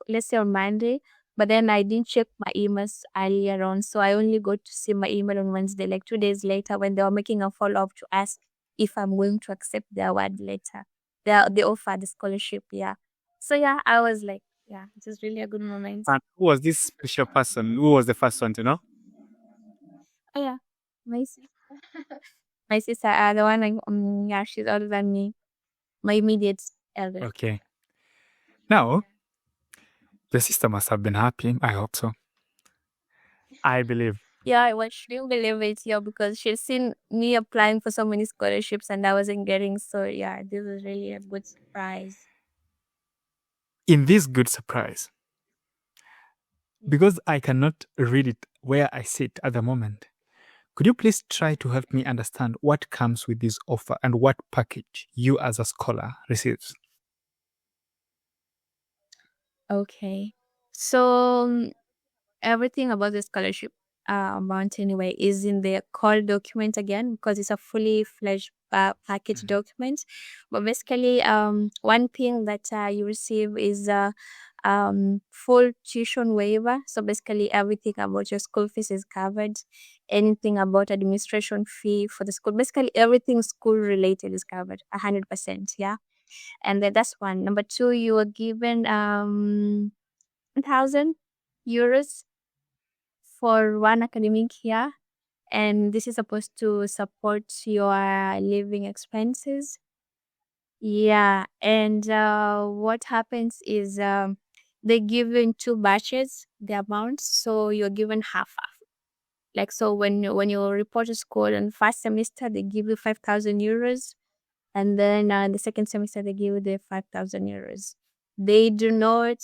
let's say on Monday, but then I didn't check my emails earlier on, so I only got to see my email on Wednesday, like 2 days later, when they were making a follow up to ask if I'm going to accept the award later, the offer, the scholarship. Yeah, so yeah, I was like, yeah, it was really a good moment. And who was this special person? Who was the first one to know? Oh yeah, my sister, my sister, the one like yeah, she's older than me, my immediate elder. Okay. Now, the sister must have been happy. I hope so. I believe. Yeah, I was. She didn't believe it, yeah, because she's seen me applying for so many scholarships and I wasn't getting. So yeah, this was really a good surprise. In this good surprise, because I cannot read it where I sit at the moment, could you please try to help me understand what comes with this offer and what package you as a scholar receives? Okay. So everything about the scholarship amount anyway is in the call document again because it's a fully fledged package document. But basically, one thing that you receive is full tuition waiver. So basically, everything about your school fees is covered. Anything about administration fee for the school, basically everything school related is covered 100%. Yeah, and then that's one. Number two, you are given 1,000 euros for one academic year, and this is supposed to support your living expenses. Yeah, and what happens is they give you in two batches the amount, so you're given half half. Like so, when you report to school in first semester, they give you 5,000 euros, and then the second semester they give you the 5,000 euros. They do not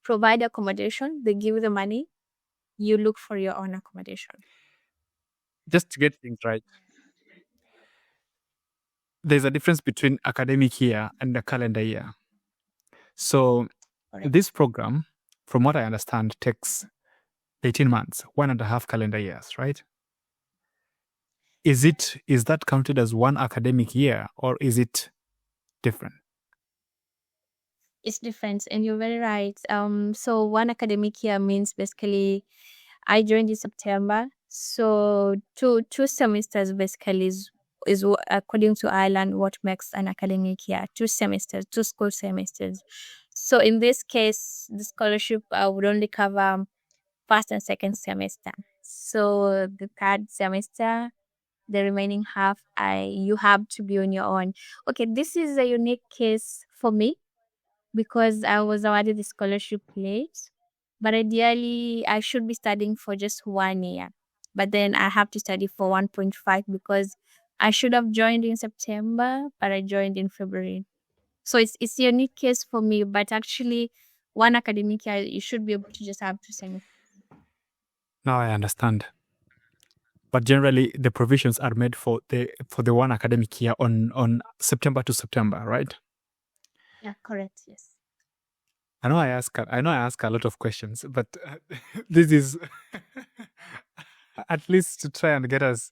provide accommodation. They give you the money. You look for your own accommodation. Just to get things right, there's a difference between academic year and the calendar year. So, Correct. this program, from what I understand, takes 18 months, 1.5 calendar years, right? Is that counted as one academic year or is it different? It's different, and you're very right. So one academic year means basically I joined in September, so two semesters basically according to Ireland what makes an academic year. 2 semesters, 2 school semesters. So in this case, the scholarship would only cover first and second semester. So the third semester, the remaining half, you have to be on your own. Okay, this is a unique case for me because I was awarded the scholarship late. But ideally, I should be studying for just 1 year. But then I have to study for 1.5 because I should have joined in September, but I joined in February. So it's a unique case for me. But actually, one academic year, you should be able to just have 2 semesters. Now I understand. But generally, the provisions are made for the one academic year on September to September, right? Yeah, correct. Yes. I know I ask a lot of questions, but this is at least to try and get us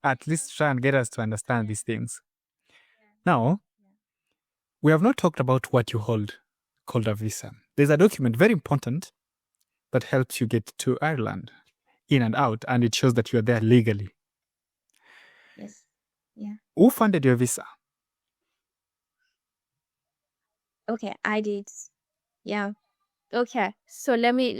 to understand these things. Now, we have not talked about what you hold called a visa. There's a document very important that helps you get to Ireland in and out, and it shows that you're there legally. Yes. Yeah. Who funded your visa? Okay, I did. Yeah. Okay. So let me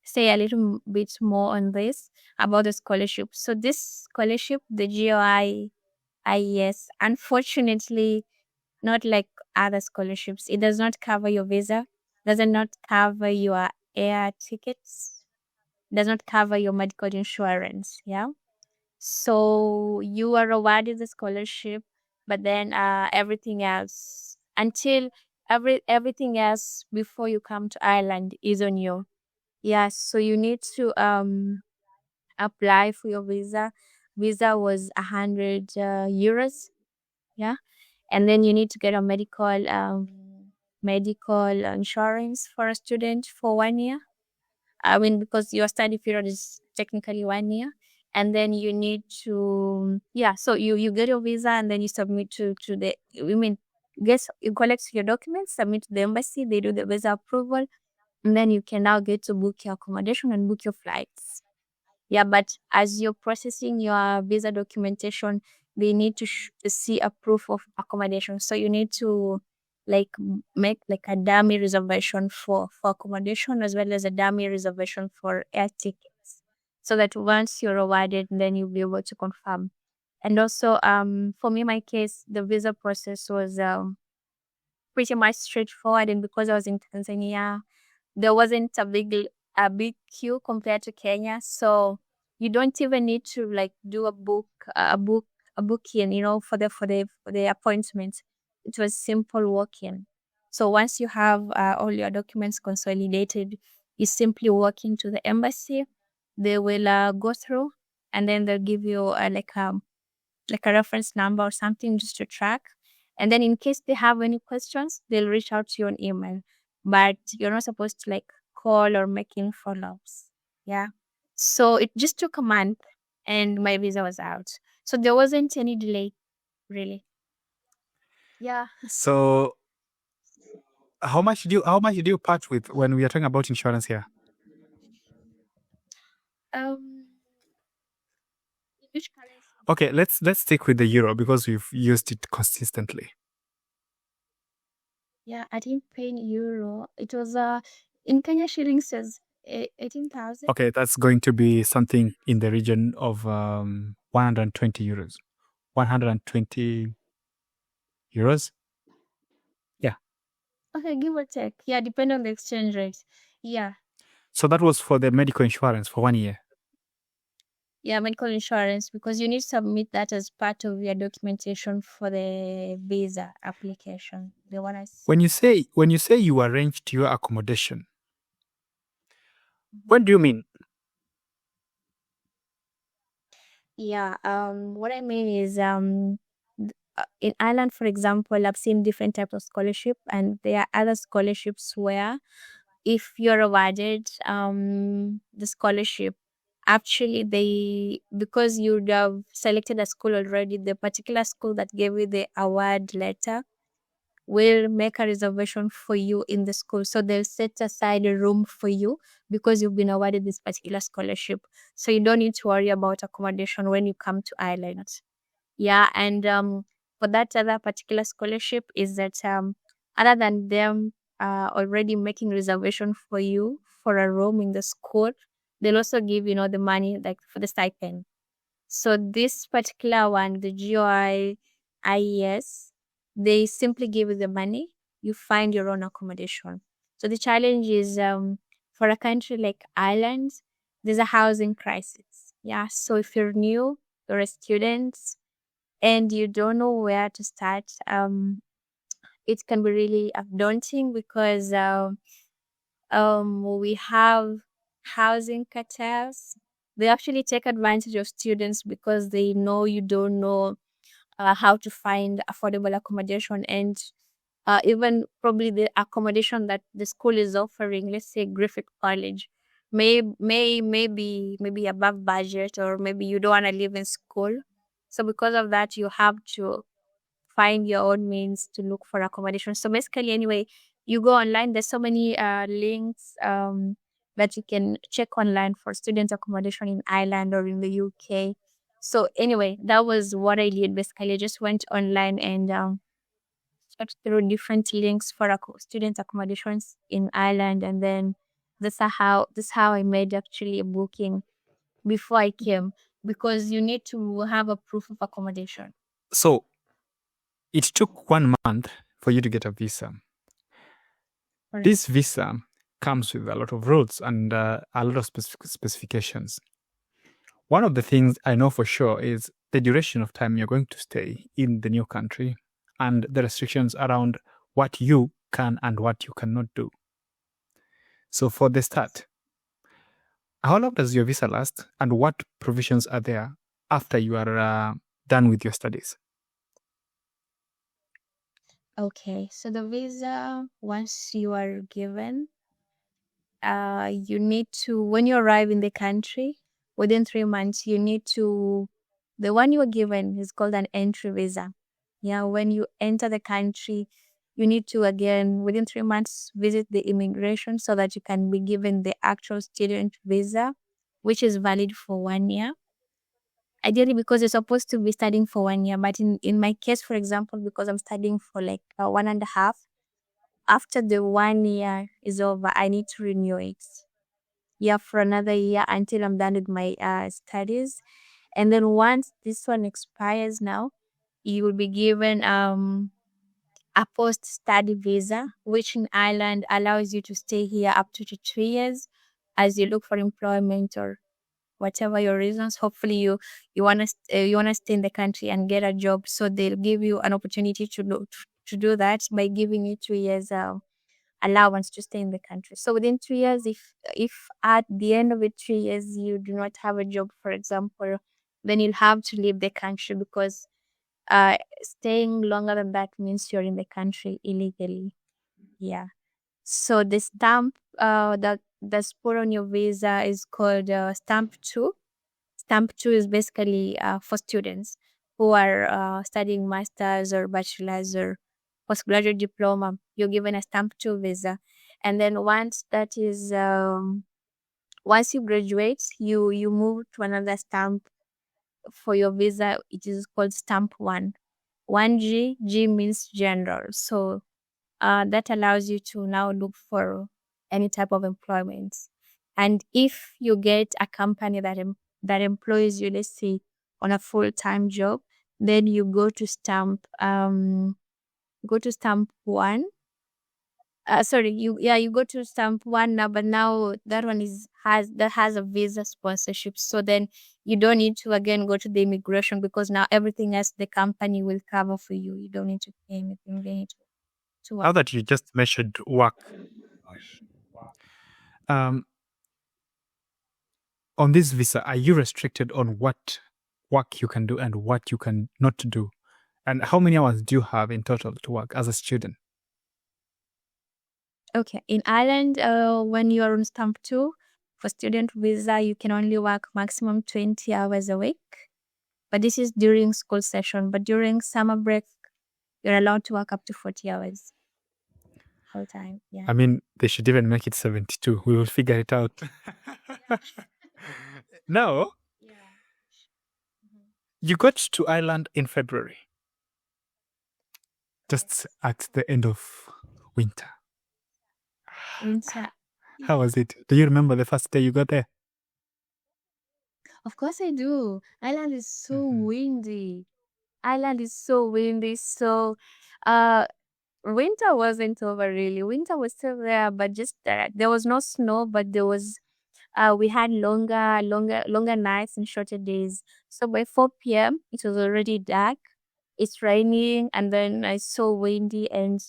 say a little bit more on this about the scholarship. So this scholarship, the GOI-IES, unfortunately, not like other scholarships, it does not cover your visa, does not cover your air tickets, does not cover your medical insurance. Yeah. So you are awarded the scholarship, but then everything else until everything else before you come to Ireland is on you. Yes, so you need to apply for your visa. Visa was 100 euros, yeah, and then you need to get a medical insurance for a student for 1 year. I mean, because your study period is technically 1 year, and then you need to, so you get your visa and then you submit to the, guess you collect your documents, submit to the embassy, they do the visa approval, and then you can now get to book your accommodation and book your flights. Yeah, but as you're processing your visa documentation, they need to see a proof of accommodation. So you need to make like a dummy reservation for accommodation, as well as a dummy reservation for air tickets, so that once you're awarded, then you'll be able to confirm. And also, for me, my case, the visa process was pretty much straightforward, and because I was in Tanzania, there wasn't a big queue compared to Kenya. So you don't even need to like do a booking, for the appointment. It was simple walk-in. So once you have all your documents consolidated, you simply walk into the embassy. They will go through, and then they'll give you like a reference number or something just to track. And then in case they have any questions, they'll reach out to you on email. But you're not supposed to like call or make any follow-ups. Yeah. So it just took a month and my visa was out. So there wasn't any delay, really. Yeah. So how much did you part with when we are talking about insurance here? Which currency? Okay, let's stick with the euro because we've used it consistently. Yeah, I didn't pay in euro. It was in Kenya shillings says 18,000. Okay, that's going to be something in the region of 120 euros. 120 euros? Yeah. Okay, give or take. Yeah, depending on the exchange rate. Yeah. So that was for the medical insurance for 1 year. Yeah, medical insurance, because you need to submit that as part of your documentation for the visa application. The one I When you say you arranged your accommodation, what do you mean? Yeah, what I mean is in Ireland, for example, I've seen different types of scholarship, and there are other scholarships where if you're awarded the scholarship, actually because you'd have selected a school already, the particular school that gave you the award letter will make a reservation for you in the school. So they'll set aside a room for you because you've been awarded this particular scholarship. So you don't need to worry about accommodation when you come to Ireland. Yeah, and for that other particular scholarship is that other than them already making reservation for you for a room in the school, they'll also give the money like for the stipend. So this particular one, the GOI-IES, they simply give you the money. You find your own accommodation. So the challenge is for a country like Ireland, there's a housing crisis. Yeah. So if you're new, you're a student, and you don't know where to start, it can be really daunting because we have housing cartels. They actually take advantage of students because they know you don't know how to find affordable accommodation, and even probably the accommodation that the school is offering, let's say Griffith College, maybe above budget, or maybe you don't want to live in school. So because of that, you have to find your own means to look for accommodation. So basically, anyway, you go online. There's so many links that you can check online for student accommodation in Ireland or in the UK. So anyway, that was what I did. Basically, I just went online and checked through different links for student accommodations in Ireland, and then this how I made actually a booking before I came, because you need to have a proof of accommodation. So it took 1 month for you to get a visa. Correct. This visa comes with a lot of rules and a lot of specifications. One of the things I know for sure is the duration of time you're going to stay in the new country and the restrictions around what you can and what you cannot do. So for the start, how long does your visa last, and what provisions are there after you are done with your studies? Okay, so the visa, once you are given, you need to, when you arrive in the country, within 3 months, you need to, the one you are given is called an entry visa. Yeah, when you enter the country, you need to, again, within 3 months, visit the immigration so that you can be given the actual student visa, which is valid for 1 year. Ideally, because you're supposed to be studying for 1 year, but in my case, for example, because I'm studying for like 1.5, after the 1 year is over, I need to renew it. Yeah, for another year until I'm done with my studies. And then once this one expires now, you will be given a post study visa, which in Ireland allows you to stay here up to 3 years as you look for employment or whatever your reasons. Hopefully, you wanna stay in the country and get a job, so they'll give you an opportunity to do that by giving you 2 years allowance to stay in the country. So within 3 years, if at the end of the 3 years you do not have a job, for example, then you'll have to leave the country because staying longer than that means you're in the country illegally. Yeah. So the stamp that's put on your visa is called stamp two. Stamp two is basically for students who are studying masters or bachelors or postgraduate diploma. You're given a stamp two visa, and then once you graduate, you move to another stamp for your visa. It is called stamp one. 1G, G means general. So that allows you to now look for any type of employment. And if you get a company that employs you, let's say on a full time job, then you go to stamp one. Sorry, you go to stamp one now, but now that one has a visa sponsorship. So then you don't need to again go to the immigration because now everything else the company will cover for you. You don't need to pay anything. They need to Now work. that you just mentioned work, um, on this visa, are you restricted on what work you can do and what you can not do? And how many hours do you have in total to work as a student? Okay. In Ireland, when you are on stamp two for student visa, you can only work maximum 20 hours a week. But this is during school session. But during summer break, you're allowed to work up to 40 hours full time. Yeah. I mean, they should even make it 72. We will figure it out. Now, Yeah. Mhm. you got to Ireland in February, just at the end of winter. Winter. How was it? Do you remember the first day you got there? Of course I do. Ireland is so Mhm. windy. Ireland is so windy. So, uh, winter wasn't over really. Winter was still there, but just there was no snow, but we had longer nights and shorter days. So by 4 p.m., it was already dark. It's raining, and then it's so windy. And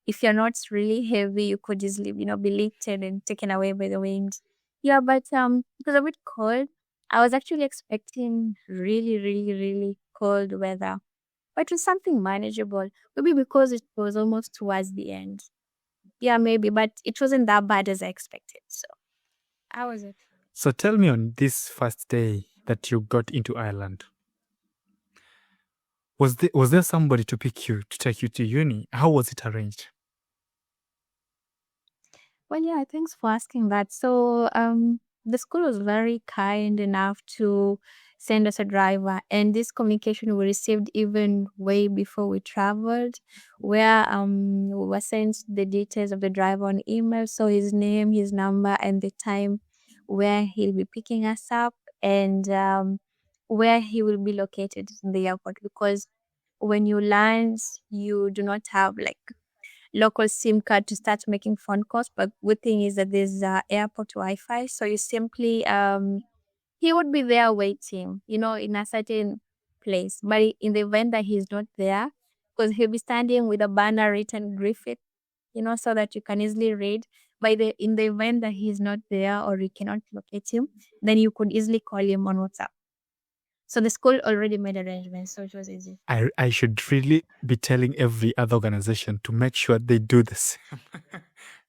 if you're not really heavy, you could easily, be lifted and taken away by the wind. Yeah, but it was a bit cold. I was actually expecting really, really, really cold weather, but it was something manageable. Maybe because it was almost towards the end. Yeah, maybe, but it wasn't that bad as I expected. So I was okay. So tell me, on this first day that you got into Ireland, was there somebody to pick you to take you to uni? How was it arranged? Well, yeah, thanks for asking that. So, the school was very kind enough to send us a driver, and this communication we received even way before we traveled, where we were sent the details of the driver on email, so his name, his number, and the time where he'll be picking us up, and where he will be located in the airport. Because when you land, you do not have like local SIM card to start making phone calls. But good thing is that there's airport Wi-Fi, so you simply he would be there waiting, in a certain place. But in the event that he's not there, because he'll be standing with a banner written Griffith, so that you can easily read. By the in the event that he's not there or you cannot locate him, then you could easily call him on WhatsApp. So the school already made arrangements, so it was easy. I should really be telling every other organization to make sure they do the same.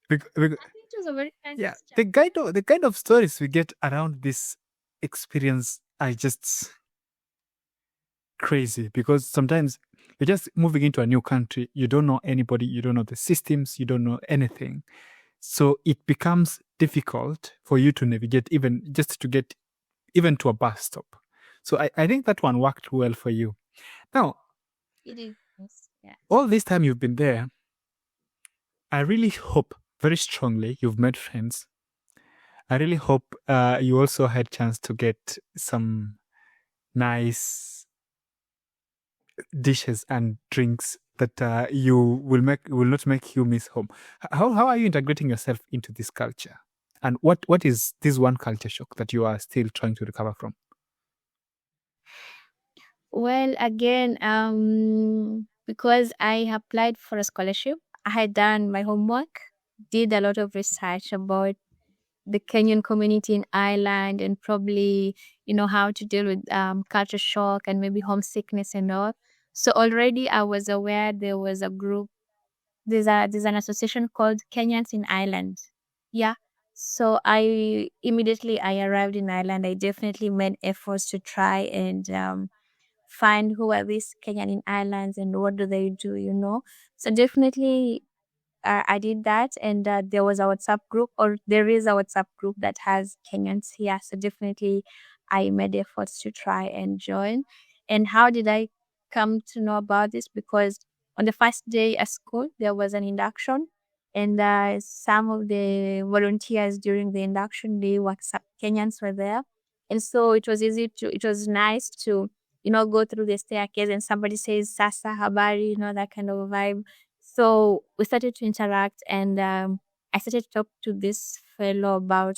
Because, I think it was a very nice yeah, chat. the kind of stories we get around this experience are just crazy, because sometimes you're just moving into a new country, you don't know anybody, you don't know the systems, you don't know anything. So it becomes difficult for you to navigate, even just to get even to a bus stop. So I think that one worked well for you. Now, It is. Yes. Yeah. all this time you've been there, I really hope very strongly you've made friends. I really hope you also had chance to get some nice dishes and drinks that you will not make you miss home. How are you integrating yourself into this culture? And what is this one culture shock that you are still trying to recover from? Well, again, because I applied for a scholarship, I had done my homework, did a lot of research about the Kenyan community in Ireland, and probably, how to deal with culture shock and maybe homesickness and all. So already I was aware there was a group. There's an association called Kenyans in Ireland. Yeah. So I arrived in Ireland. I definitely made efforts to try and find who are these Kenyan in Ireland and what do they do. So definitely I did that, and there was a WhatsApp group, or there is a WhatsApp group that has Kenyans here. So definitely, I made efforts to try and join. And how did I come to know about this? Because on the first day at school, there was an induction, and some of the volunteers during the induction day Kenyans were there, and so it was nice to go through the staircase, and somebody says "Sasa habari," that kind of vibe. So we started to interact, and I started to talk to this fellow about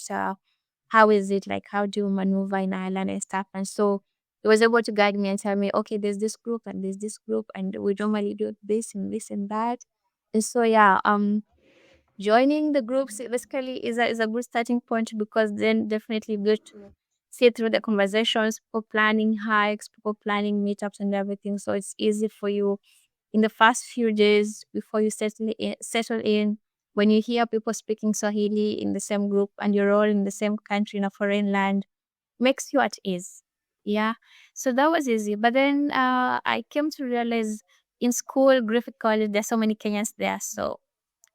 how is it like, how do you maneuver in Ireland and stuff. And so he was able to guide me and tell me, okay, there's this group and there's this group, and we normally do this and that. And so yeah, joining the groups basically is a good starting point, because then definitely good to see through the conversations, people planning hikes, people planning meetups and everything. So it's easy for you in the first few days before you settle in, when you hear people speaking Swahili in the same group and you're all in the same country in a foreign land, makes you at ease. Yeah. So that was easy. But then I came to realize in school, Griffith College, there's so many Kenyans there. So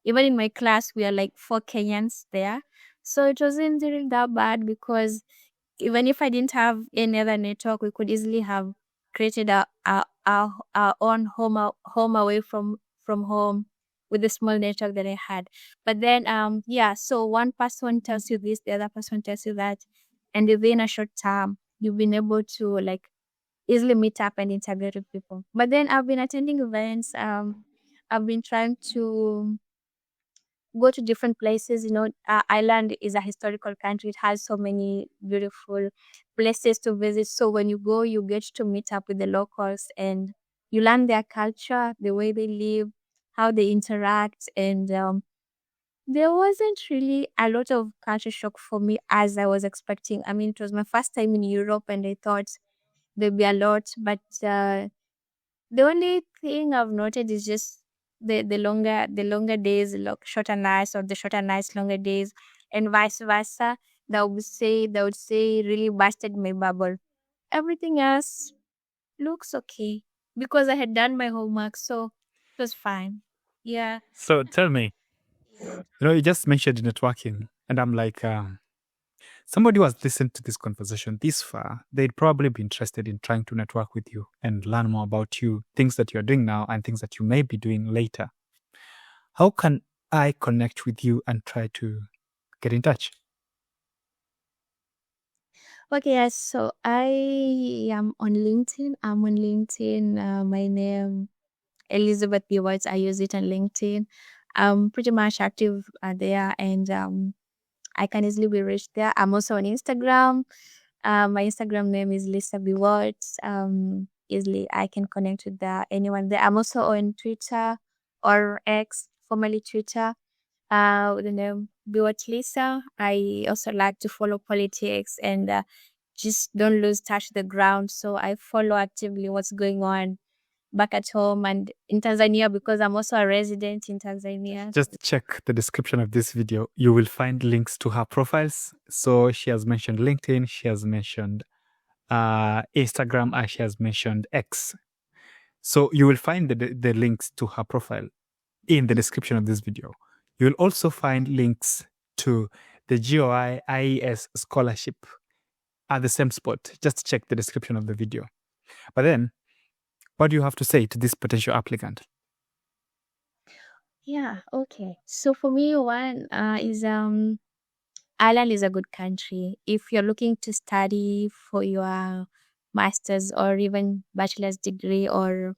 even in my class, we are like 4 Kenyans there. So it wasn't really that bad, because even if I didn't have any other network, we could easily have created our own home away from home with the small network that I had. But then yeah, so one person tells you this, the other person tells you that, and within a short time, you've been able to like easily meet up and integrate with people. But then I've been attending events. I've been trying to go to different places. Ireland is a historical country. It has so many beautiful places to visit. So when you go, you get to meet up with the locals, and you learn their culture, the way they live, how they interact. And there wasn't really a lot of culture shock for me as I was expecting. I mean, it was my first time in Europe, and I thought there'd be a lot, but the only thing I've noted is just the longer days, shorter nights, or the shorter nights, longer days, and vice versa. That would say really busted my bubble. Everything else looks okay, because I had done my homework, so it was fine. Yeah. So tell me, you just mentioned networking, and I'm like, somebody who has listened to this conversation this far, they'd probably be interested in trying to network with you and learn more about you, things that you're doing now and things that you may be doing later. How can I connect with you and try to get in touch? Okay, yes. So I am on LinkedIn. I'm on LinkedIn. My name Elizabeth Biwott. I use it on LinkedIn. I'm pretty much active there, and I can easily be reached there. I'm also on Instagram. My Instagram name is Lisa Biwott. Easily I can connect with anyone there. I'm also on Twitter, or X, formerly Twitter, with the name Biwott Lisa. I also like to follow politics and just don't lose touch the ground. So I follow actively what's going on back at home and in Tanzania, because I'm also a resident in Tanzania. Just check the description of this video. You will find links to her profiles. So she has mentioned LinkedIn, she has mentioned Instagram, and she has mentioned X. So you will find the links to her profile in the description of this video. You will also find links to the GOI-IES scholarship at the same spot. Just check the description of the video. But then, what do you have to say to this potential applicant? Yeah, okay. So for me, one is Ireland is a good country. If you're looking to study for your master's or even bachelor's degree or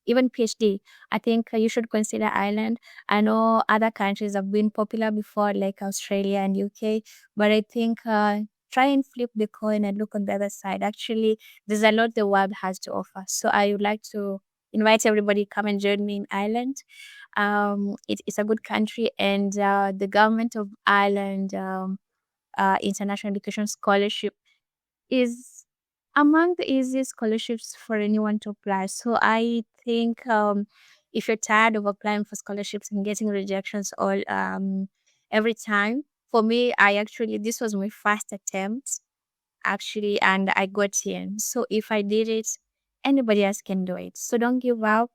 even PhD, I think you should consider Ireland. I know other countries have been popular before, like Australia and UK, but I think try and flip the coin and look on the other side. Actually, there's a lot the world has to offer. So I would like to invite everybody come and join me in Ireland. It's a good country, and the government of Ireland international education scholarship is among the easiest scholarships for anyone to apply. So I think if you're tired of applying for scholarships and getting rejections all every time, for me, this was my first attempt actually, and I got in. So if I did it, anybody else can do it. So don't give up.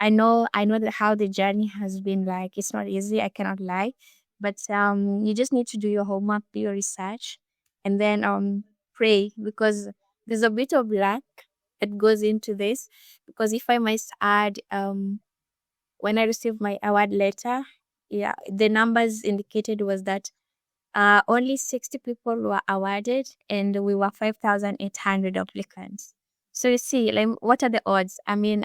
I know that how the journey has been like. It's not easy, I cannot lie. But you just need to do your homework, do your research, and then pray, because there's a bit of luck that goes into this. Because if I must add, when I received my award letter, yeah, the numbers indicated was that only 60 people were awarded, and we were 5,800 applicants. So you see, like, what are the odds? I mean,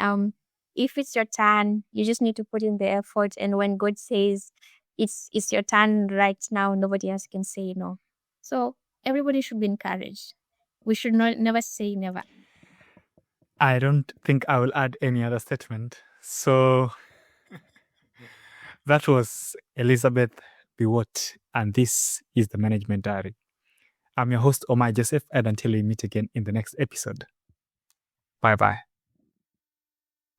if it's your turn, you just need to put in the effort. And when God says it's your turn right now, nobody else can say no. So everybody should be encouraged. We should never say never. I don't think I will add any other statement. So that was Elizabeth Biwott, and this is the Management Diary. I'm your host, Moi Joseph, and until we meet again in the next episode. Bye-bye.